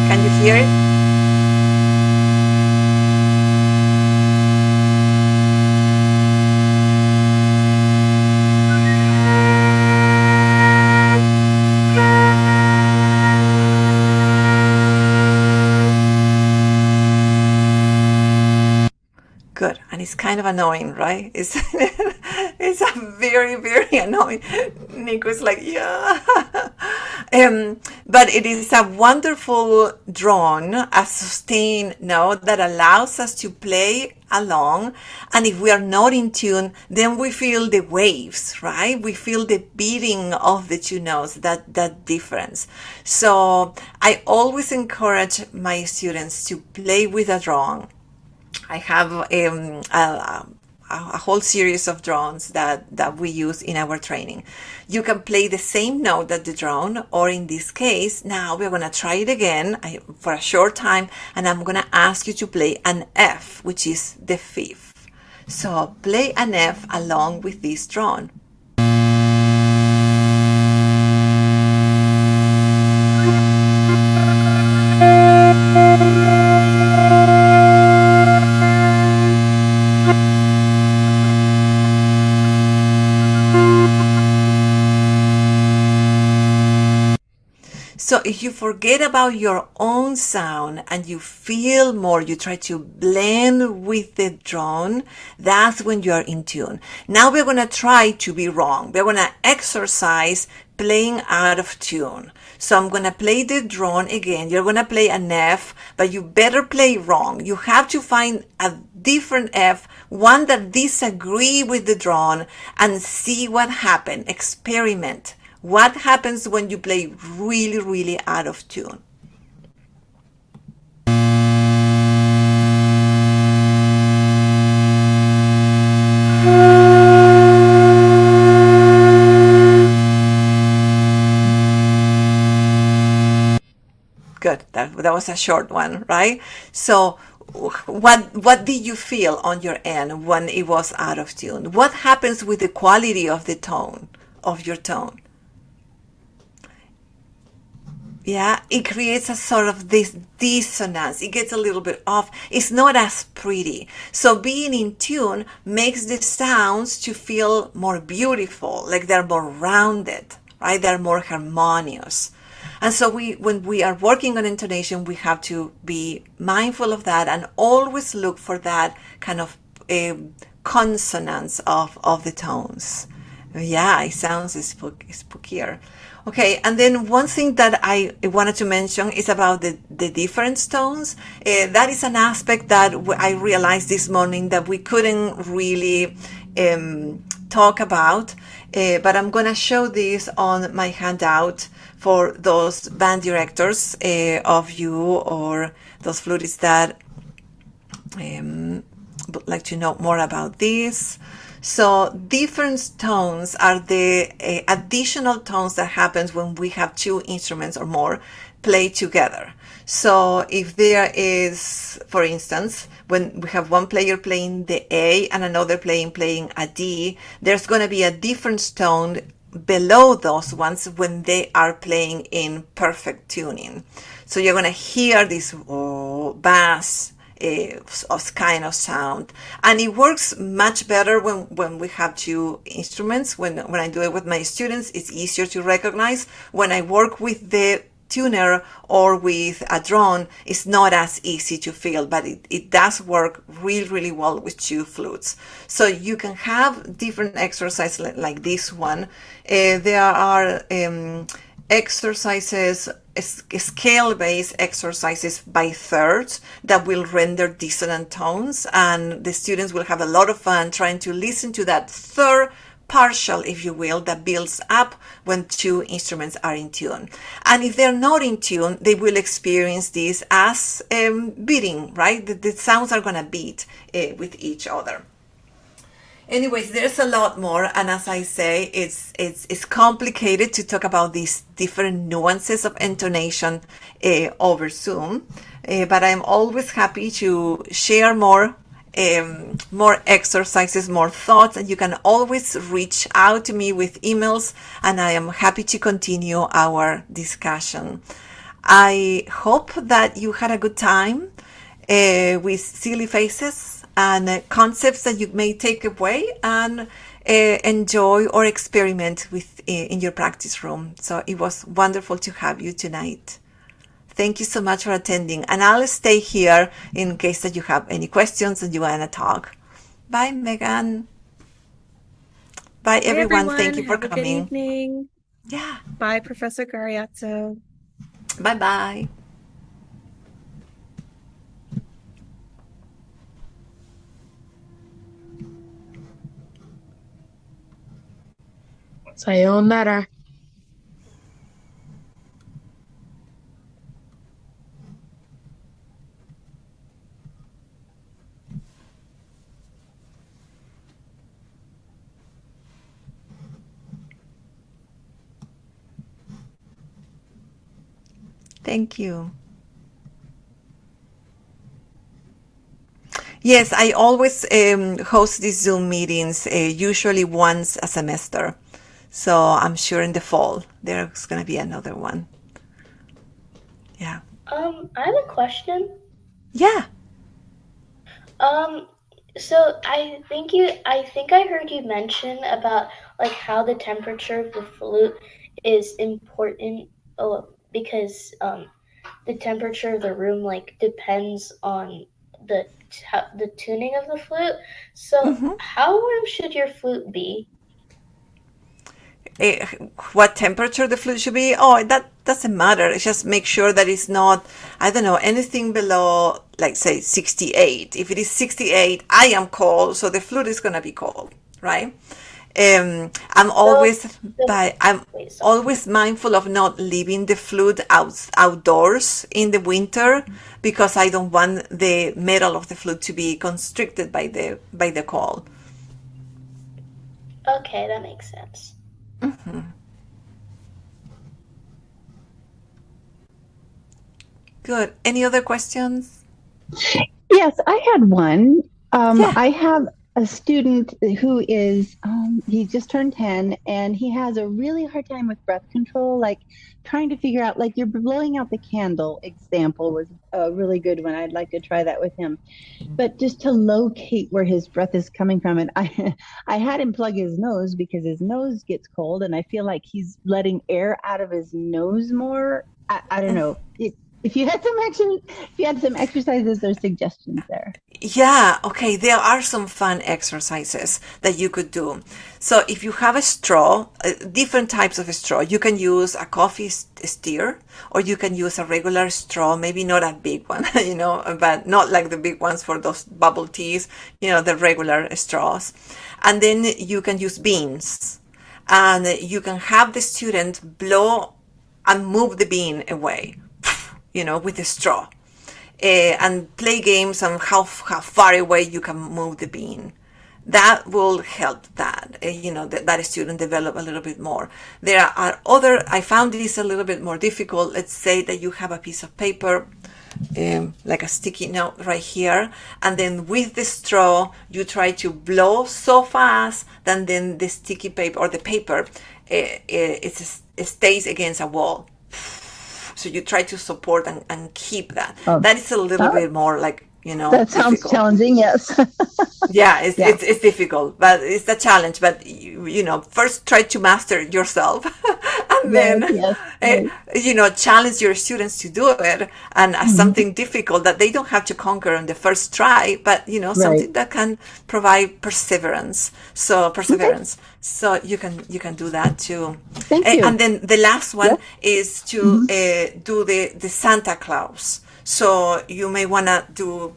Speaker 1: Can you hear it? Good. And it's kind of annoying, right? It's a very, very annoying. Nico's like, yeah. But it is a wonderful drone, a sustained note that allows us to play along. And if we are not in tune, then we feel the waves, right? We feel the beating of the two notes, that difference. So I always encourage my students to play with a drone. I have a whole series of drones that we use in our training. You can play the same note at the drone, or in this case, now we're going to try it again for a short time, and I'm going to ask you to play an F, which is the fifth. So play an F along with this drone. So if you forget about your own sound and you feel more, you try to blend with the drone, that's when you are in tune. Now we're going to try to be wrong. We're going to exercise playing out of tune. So I'm going to play the drone again. You're going to play an F, but you better play wrong. You have to find a different F, one that disagree with the drone, and see what happens. Experiment. What happens when you play really, really out of tune? Good. That was a short one, right? So what did you feel on your end when it was out of tune? What happens with the quality of the tone, of your tone? Yeah, it creates a sort of this dissonance. It gets a little bit off. It's not as pretty. So being in tune makes the sounds to feel more beautiful, like they're more rounded, right? They're more harmonious. And so when we are working on intonation, we have to be mindful of that and always look for that kind of consonance of the tones. Yeah, it sounds spookier. Okay, and then one thing that I wanted to mention is about the different tones. That is an aspect that I realized this morning that we couldn't really talk about, but I'm going to show this on my handout for those band directors of you or those flutists that would like to know more about this. So different tones are the additional tones that happens when we have two instruments or more play together. So if there is, for instance, when we have one player playing the A and another playing a D, there's going to be a different tone below those ones when they are playing in perfect tuning. So you're going to hear this bass of kind of sound, and it works much better when we have two instruments. When I do it with my students, it's easier to recognize. When I work with the tuner or with a drone, it's not as easy to feel, but it does work really, really well with two flutes. So you can have different exercises like this one. There are exercises, scale-based exercises by thirds that will render dissonant tones, and the students will have a lot of fun trying to listen to that third partial, if you will, that builds up when two instruments are in tune. And if they're not in tune, they will experience this as beating, right? The sounds are going to beat with each other. Anyways, there's a lot more, and as I say, it's complicated to talk about these different nuances of intonation over Zoom, but I'm always happy to share more exercises, more thoughts, and you can always reach out to me with emails, and I am happy to continue our discussion. I hope that you had a good time with silly faces and concepts that you may take away and enjoy or experiment with in your practice room. So it was wonderful to have you tonight. Thank you so much for attending, and I'll stay here in case that you have any questions and you want to talk. Bye, Megan. Bye, everyone. Thank you for
Speaker 2: Have a
Speaker 1: coming.
Speaker 2: good evening.
Speaker 1: Yeah.
Speaker 2: Bye, Professor Gariazzo.
Speaker 1: Bye-bye.
Speaker 3: Sayonara.
Speaker 1: Thank you. Yes, I always host these Zoom meetings, usually once a semester. So I'm sure in the fall there's going to be another one. Yeah.
Speaker 4: I have a question.
Speaker 1: Yeah.
Speaker 4: Um, so I think I heard you mention about like how the temperature of the flute is important because the temperature of the room like depends on the tuning of the flute. So
Speaker 1: hmm
Speaker 4: how warm should your flute be?
Speaker 1: what temperature the flute should be. Oh, that doesn't matter. It's just make sure that it's not, I don't know, anything below, like say 68. If it is 68, I am cold, so the flute is gonna be cold, right? I'm always mindful of not leaving the flute outdoors in the winter because I don't want the metal of the flute to be constricted by the cold.
Speaker 4: Okay, that makes sense.
Speaker 1: Mm-hmm. Good. Any other questions?
Speaker 3: Yes, I had one.
Speaker 1: Yeah.
Speaker 3: I have a student who is, he just turned 10 and he has a really hard time with breath control, like trying to figure out, like you're blowing out the candle example was a really good one. I'd like to try that with him. But just to locate where his breath is coming from. And I had him plug his nose because his nose gets cold and I feel like he's letting air out of his nose more. I don't know. If you had some exercises or suggestions there.
Speaker 1: Yeah, okay. There are some fun exercises that you could do. So if you have a straw, different types of straw, you can use a coffee stir, or you can use a regular straw, maybe not a big one, but not like the big ones for those bubble teas, the regular straws. And then you can use beans, and you can have the student blow and move the bean away, with a straw. And play games on how far away you can move the bean. That will help that, that student develop a little bit more. There are I found this a little bit more difficult. Let's say that you have a piece of paper, like a sticky note right here, and then with the straw, you try to blow so fast that then the sticky paper or the paper, it stays against a wall. So you try to support and keep that. That is a little bit more like,
Speaker 3: that sounds
Speaker 1: difficult.
Speaker 3: Challenging, yes.
Speaker 1: Yeah, it's difficult, but it's a challenge. But first try to master it yourself, and then challenge your students to do it, and as something difficult that they don't have to conquer on the first try, but something that can provide perseverance. So So you can do that too.
Speaker 3: Thank you.
Speaker 1: And then the last one is to do the Santa Claus. So you may want to do,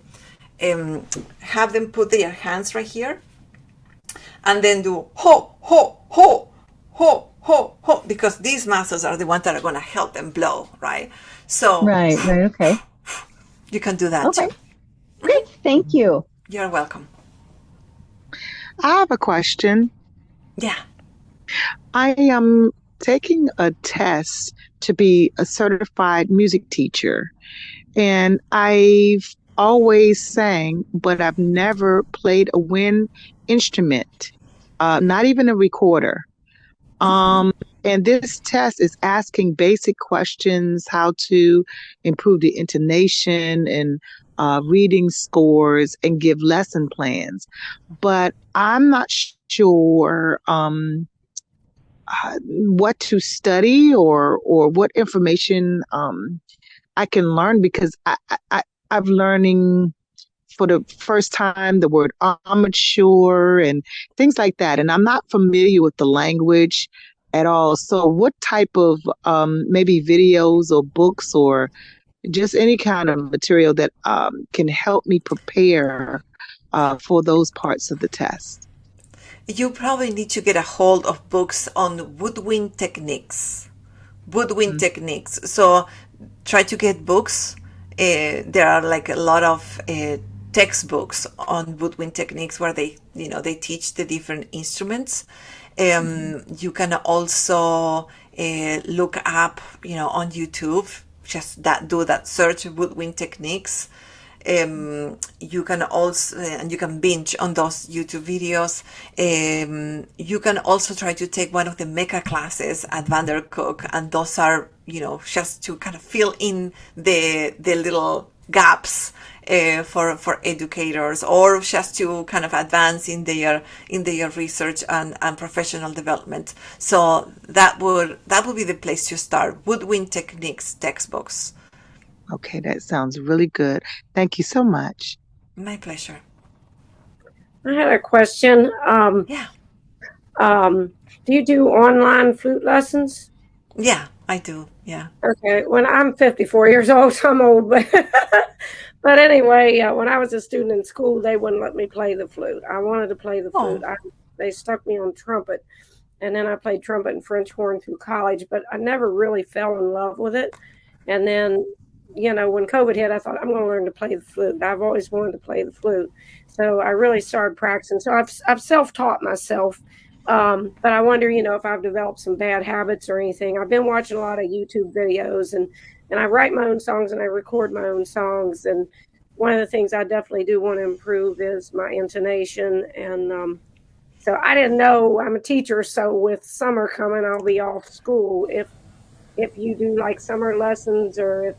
Speaker 1: have them put their hands right here and then do ho, ho, ho, ho, ho, ho, because these muscles are the ones that are going to help them blow, right? So
Speaker 3: right, okay.
Speaker 1: You can do that too.
Speaker 3: Great, thank you.
Speaker 1: You're welcome.
Speaker 5: I have a question.
Speaker 1: Yeah.
Speaker 5: I am taking a test to be a certified music teacher. And I've always sang, but I've never played a wind instrument, not even a recorder. And this test is asking basic questions, how to improve the intonation and reading scores and give lesson plans. But I'm not sure what to study or what information I can learn, because I've learning for the first time the word amateur and things like that, and I'm not familiar with the language at all. So what type of maybe videos or books or just any kind of material that can help me prepare for those parts of the test?
Speaker 1: You probably need to get a hold of books on woodwind techniques. Techniques. So try to get books. There are like a lot of textbooks on woodwind techniques where they teach the different instruments. You can also look up, on YouTube, just do that search, woodwind techniques. You can also, and you can binge on those YouTube videos. You can also try to take one of the Mecca classes at Vandercook, and those are, just to kind of fill in the little gaps for educators, or just to kind of advance in their research and professional development. So that would be the place to start. Woodwind techniques textbooks.
Speaker 5: Okay, that sounds really good. Thank you so much.
Speaker 1: My pleasure.
Speaker 6: I had a question.
Speaker 1: Yeah.
Speaker 6: Do you do online flute lessons?
Speaker 1: Yeah, I do. Yeah.
Speaker 6: Okay, when I'm 54 years old, so I'm old, but but anyway, when I was a student in school, they wouldn't let me play the flute. I wanted to play the flute.
Speaker 1: Oh,
Speaker 6: They stuck me on trumpet, and then I played trumpet and French horn through college, but I never really fell in love with it. And then, when COVID hit, I thought I'm going to learn to play the flute. I've always wanted to play the flute, so I really started practicing. So I've self-taught myself. But I wonder, if I've developed some bad habits or anything. I've been watching a lot of YouTube videos, and I write my own songs and I record my own songs. And one of the things I definitely do want to improve is my intonation. And so I didn't know, I'm a teacher, so with summer coming, I'll be off school. If you do like summer lessons, or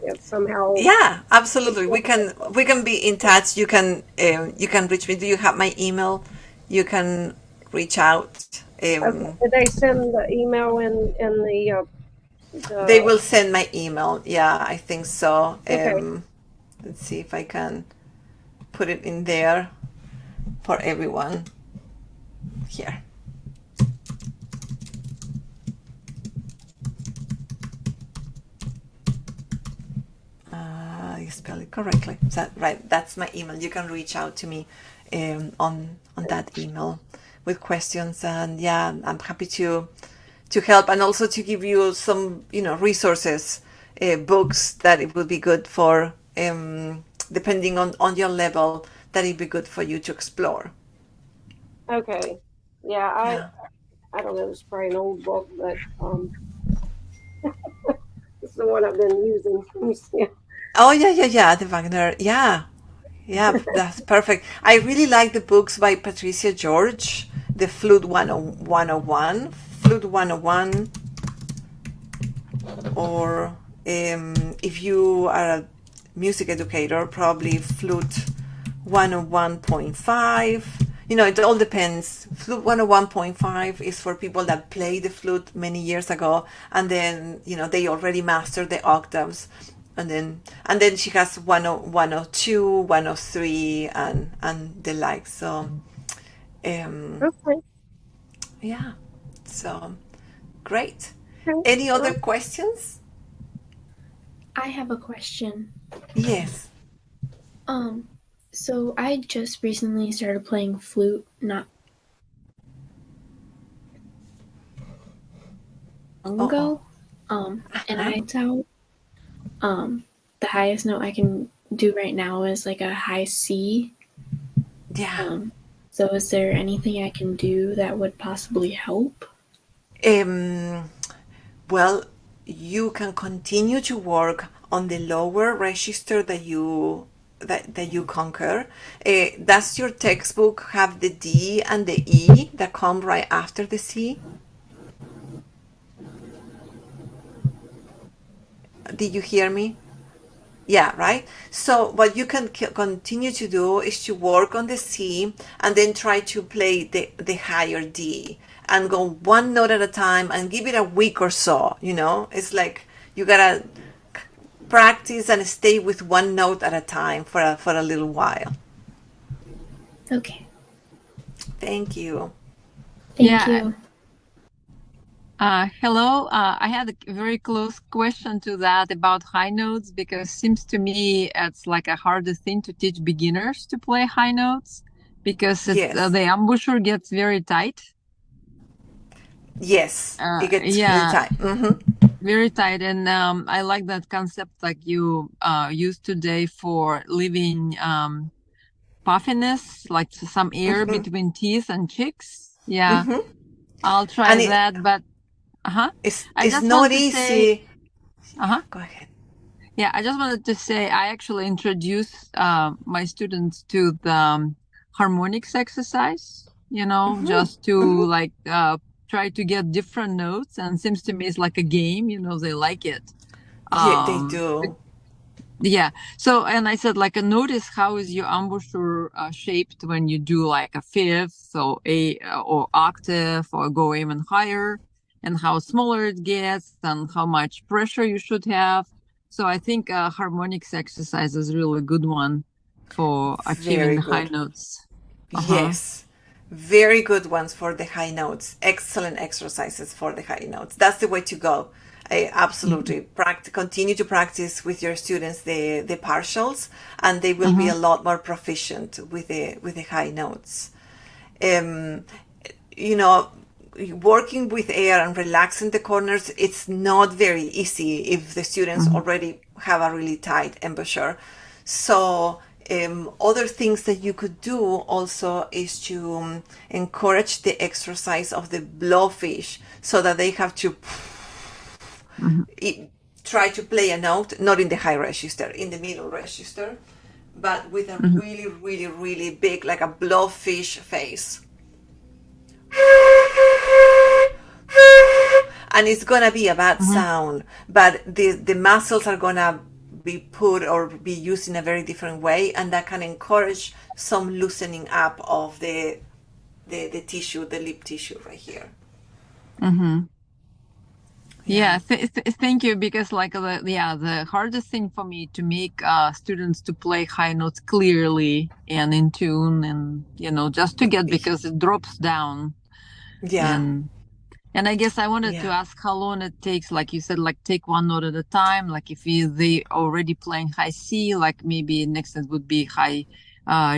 Speaker 6: if somehow.
Speaker 1: yeah, absolutely. We can be in touch. You can reach me. Do you have my email? You can reach out.
Speaker 6: Okay, did they send the email in
Speaker 1: They
Speaker 6: the
Speaker 1: will send my email. Yeah, I think so.
Speaker 6: okay.
Speaker 1: Let's see if I can put it in there for everyone here. You spell it correctly. Is that right? That's my email. You can reach out to me on that email with questions, and yeah, I'm happy to help, and also to give you some resources, books that it would be good for, depending on your level, that it'd be good for you to explore.
Speaker 6: Okay. Yeah,
Speaker 1: Yeah.
Speaker 6: I don't know, it's probably an old book, but it's the one I've been using. Yeah.
Speaker 1: Oh yeah, the Wagner. Yeah, yeah, that's perfect. I really like the books by Patricia George, the Flute 101, Flute 101, or if you are a music educator, probably Flute 101.5. It all depends. Flute 101.5 is for people that play the flute many years ago, and then they already mastered the octaves, and then she has 102, 103, and the like. So
Speaker 6: Okay.
Speaker 1: yeah, so great.
Speaker 6: Okay.
Speaker 1: Any other questions?
Speaker 2: I have a question.
Speaker 1: Yes.
Speaker 2: So I just recently started playing flute not long
Speaker 1: Uh-oh.
Speaker 2: ago. And the highest note I can do right now is like a high C.
Speaker 1: Yeah.
Speaker 2: So is there anything I can do that would possibly help?
Speaker 1: Well, you can continue to work on the lower register that you conquer. Does your textbook have the D and the E that come right after the C? Did you hear me? Yeah, right. So what you can continue to do is to work on the C, and then try to play the higher D, and go one note at a time, and give it a week or so. It's like you gotta practice and stay with one note at a time for a little while.
Speaker 2: Okay.
Speaker 1: Thank you.
Speaker 2: Thank
Speaker 7: Yeah.
Speaker 2: you.
Speaker 7: Hello. I had a very close question to that about high notes, because seems to me it's like a harder thing to teach beginners to play high notes, because
Speaker 1: Yes.
Speaker 7: the embouchure gets very tight.
Speaker 1: Yes, it gets really
Speaker 7: Yeah,
Speaker 1: tight.
Speaker 7: very tight. And I like that concept like you used today for leaving puffiness, like some air between teeth and cheeks. Yeah, I'll try
Speaker 1: And
Speaker 7: that. But
Speaker 1: it's
Speaker 7: I just
Speaker 1: not
Speaker 7: want to
Speaker 1: easy.
Speaker 7: say,
Speaker 1: Go ahead.
Speaker 7: yeah, I just wanted to say I actually introduced my students to the harmonics exercise, just to like try to get different notes, and seems to me it's like a game, they like it.
Speaker 1: Yeah, they do.
Speaker 7: Yeah. So, and I said, like, notice how is your embouchure shaped when you do like a fifth, so or octave, or go even higher, and how smaller it gets, and how much pressure you should have. So I think harmonics exercise is really a good one for achieving
Speaker 1: Very
Speaker 7: high
Speaker 1: good.
Speaker 7: notes.
Speaker 1: Yes, Very good ones for the high notes. Excellent exercises for the high notes. That's the way to go. Absolutely. Continue to practice with your students the partials, and they will be a lot more proficient with the high notes. You know, working with air and relaxing the corners, it's not very easy if the students already have a really tight embouchure. So other things that you could do also is to encourage the exercise of the blowfish, so that they have to try to play a note, not in the high register, in the middle register, but with a really, really, really big, like a blowfish face. And it's gonna be a bad sound, but the muscles are gonna be put or be used in a very different way, and that can encourage some loosening up of the tissue, the lip tissue right here.
Speaker 7: Yeah, thank you, because like the hardest thing for me to make students to play high notes clearly and in tune, and just to get, because it drops down. And I guess I wanted to ask how long it takes, like you said, like take one note at a time. Like if they already playing high C, like maybe next step would be high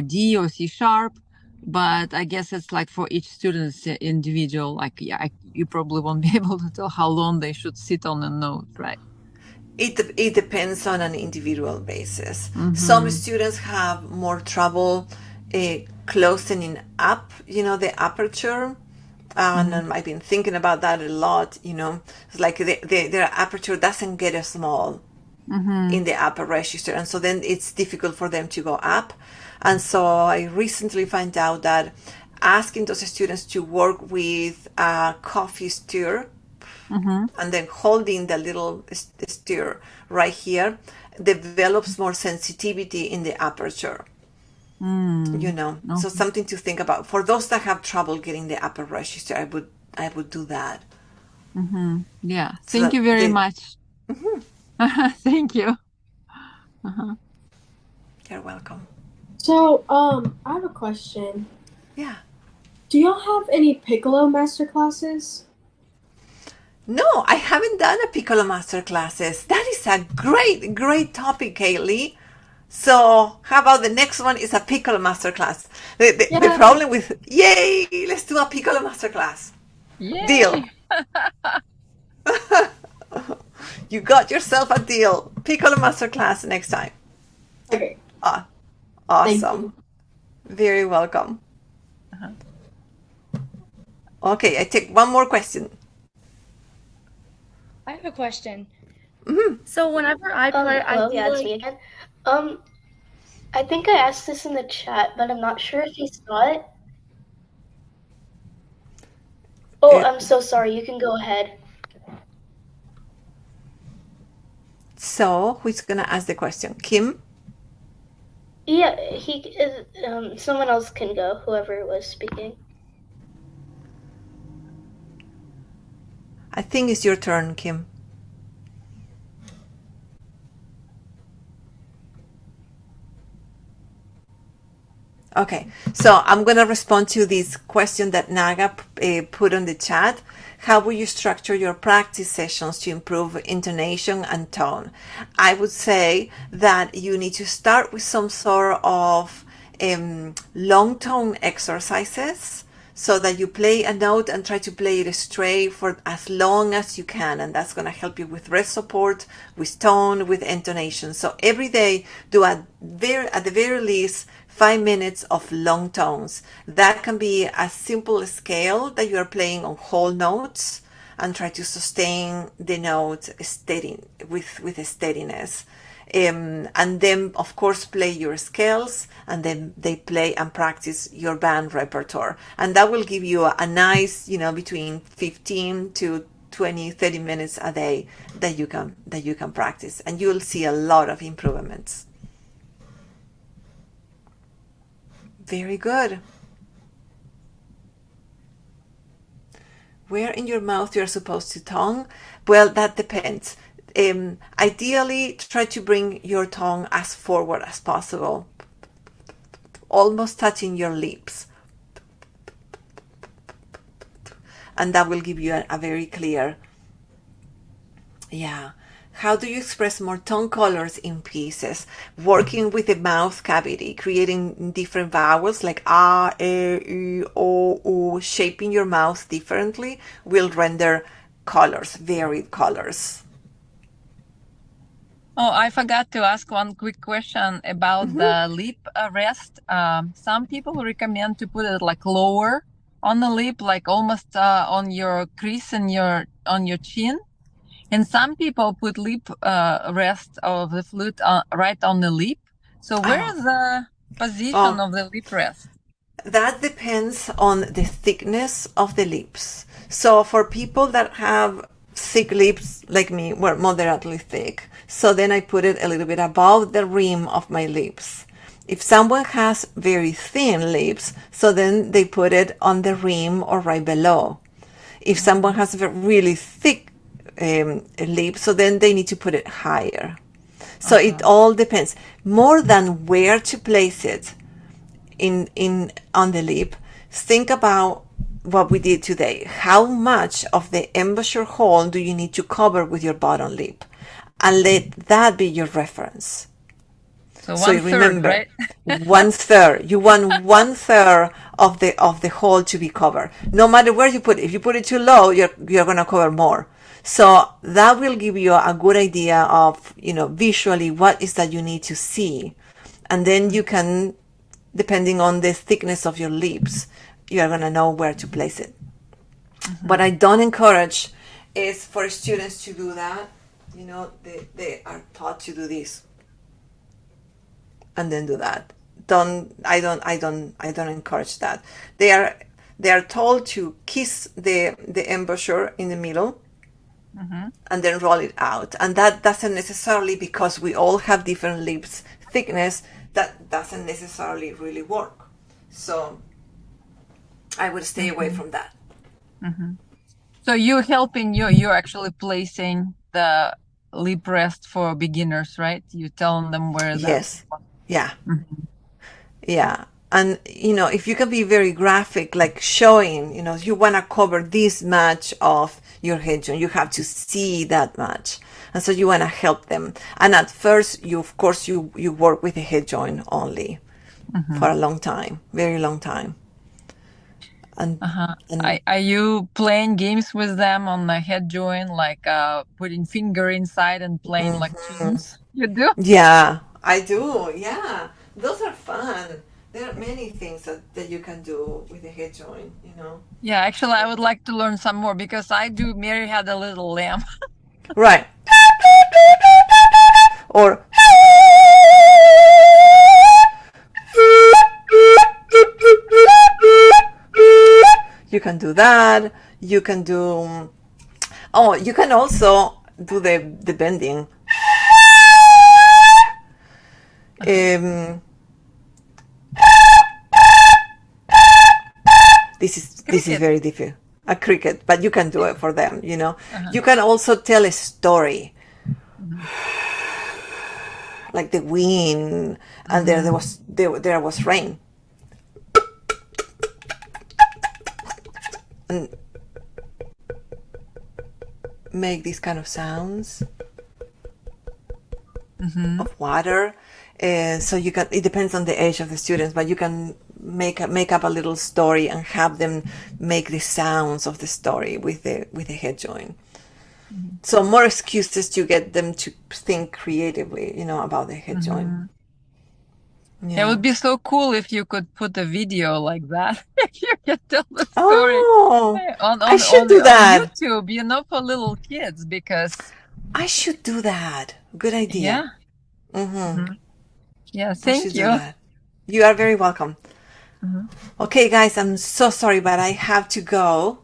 Speaker 7: D or C sharp. But I guess it's like for each student's individual, like, you probably won't be able to tell how long they should sit on a note, right?
Speaker 1: It depends on an individual basis. Some students have more trouble closing up, the aperture. And I've been thinking about that a lot, It's like their aperture doesn't get as small in the upper register. And so then it's difficult for them to go up. And so I recently found out that asking those students to work with a coffee stir and then holding the little stir right here develops more sensitivity in the aperture. So something to think about. For those that have trouble getting the upper register, I would do that.
Speaker 7: Yeah. Thank you very much. Thank you.
Speaker 1: You're welcome.
Speaker 8: So, I have a question.
Speaker 1: Yeah.
Speaker 8: Do y'all have any piccolo master classes?
Speaker 1: No, I haven't done a piccolo master classes. That is a great topic, Kaylee. So how about the next one is a piccolo masterclass? The problem with, yay, let's do a piccolo masterclass.
Speaker 7: Yay.
Speaker 1: Deal. You got yourself a deal. Piccolo masterclass next time.
Speaker 8: Okay.
Speaker 1: Awesome. Very welcome. Okay, I take one more question.
Speaker 9: I have a question. So whenever I play,
Speaker 4: hello, it's me again. I think I asked this in the chat, but I'm not sure if you saw it. Oh, I'm so sorry. You can go ahead.
Speaker 1: So, who's gonna ask the question? Kim?
Speaker 4: Yeah, he is. Someone else can go. Whoever was speaking.
Speaker 1: I think it's your turn, Kim. Okay, so I'm going to respond to this question that Naga put on the chat. How will you structure your practice sessions to improve intonation and tone? I would say that you need to start with some sort of long tone exercises, so that you play a note and try to play it straight for as long as you can. And that's going to help you with rest support, with tone, with intonation. So every day, do at the very least 5 minutes of long tones. That can be a simple scale that you are playing on whole notes, and try to sustain the note steady with a steadiness. And then, of course, play your scales, and then they play and practice your band repertoire. And that will give you a nice, between 15 to 20, 30 minutes a day that you can practice. And you'll see a lot of improvements. Very good. Where in your mouth you're supposed to tongue? Well, that depends. Ideally, try to bring your tongue as forward as possible, almost touching your lips. and that will give you a very clear. Yeah. How do you express more tone colors in pieces? Working with the mouth cavity, creating different vowels like a, e, o, u, shaping your mouth differently will render colors, varied colors.
Speaker 7: Oh, I forgot to ask one quick question about the lip rest. Some people recommend to put it like lower on the lip, like almost on your crease and on your chin. And some people put lip rest of the flute right on the lip. So where is the position of the lip rest?
Speaker 1: That depends on the thickness of the lips. So for people that have thick lips like me, well, moderately thick, so then I put it a little bit above the rim of my lips. If someone has very thin lips, so then they put it on the rim or right below. If someone has a really thick lip, so then they need to put it higher. So it all depends. More than where to place it in on the lip, think about what we did today. How much of the embouchure hole do you need to cover with your bottom lip? And let that be your reference.
Speaker 7: So one third, right?
Speaker 1: 1/3. You want 1/3 of the hole to be covered. No matter where you put it. If you put it too low, you're gonna cover more. So that will give you a good idea of, visually what is that you need to see. And then you can, depending on the thickness of your lips, you are gonna know where to place it. What I don't encourage is for students to do that. They are taught to do this and then do that. I don't encourage that. They are told to kiss the embouchure in the middle and then roll it out. And that doesn't necessarily, because we all have different lips thickness, that doesn't necessarily really work. So I would stay away from that.
Speaker 7: So you're actually placing the lip rest for beginners, right? You tell them where that.
Speaker 1: Yes. Yeah. Yeah. And, if you can be very graphic, like showing, you want to cover this much of your head joint, you have to see that much. And so you want to help them. And at first, you work with the head joint only for a long time, very long time. And
Speaker 7: are you playing games with them on the head joint, like putting finger inside and playing like tunes? You do?
Speaker 1: Yeah, I do. Yeah, those are fun. There are many things that you can do with the head joint,
Speaker 7: Yeah, actually, I would like to learn some more because I do Mary Had a Little Lamb.
Speaker 1: Right. Or you can do that. You can do. Oh, you can also do the bending. This is very difficult. A cricket, but you can do it for them. You can also tell a story, like the wind, and there was rain. And make these kind of sounds of water. So you can. It depends on the age of the students, but you can make up a little story and have them make the sounds of the story with the head joint. So more excuses to get them to think creatively, about the head joint.
Speaker 7: Yeah. It would be so cool if you could put a video like that. You can tell the story
Speaker 1: I should do that
Speaker 7: on YouTube, for little kids, because
Speaker 1: I should do that. Good idea.
Speaker 7: Yeah. Yeah, thank you.
Speaker 1: You are very welcome. Okay, guys, I'm so sorry, but I have to go.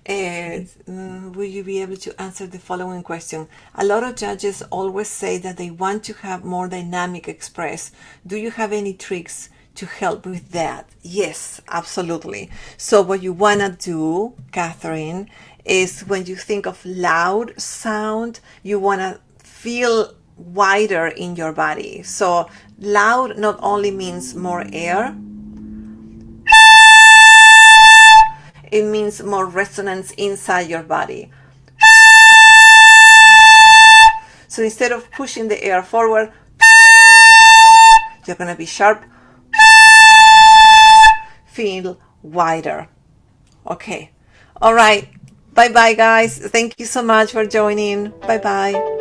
Speaker 1: Will you be able to answer the following question? A lot of judges always say that they want to have more dynamic express. Do you have any tricks to help with that? Yes, absolutely. So what you want to do, Catherine, is when you think of loud sound, you want to feel wider in your body. So loud not only means more air. it means more resonance inside your body. So instead of pushing the air forward, you're going to be sharp, feel wider. Okay. All right. Bye-bye, guys. Thank you so much for joining. Bye-bye.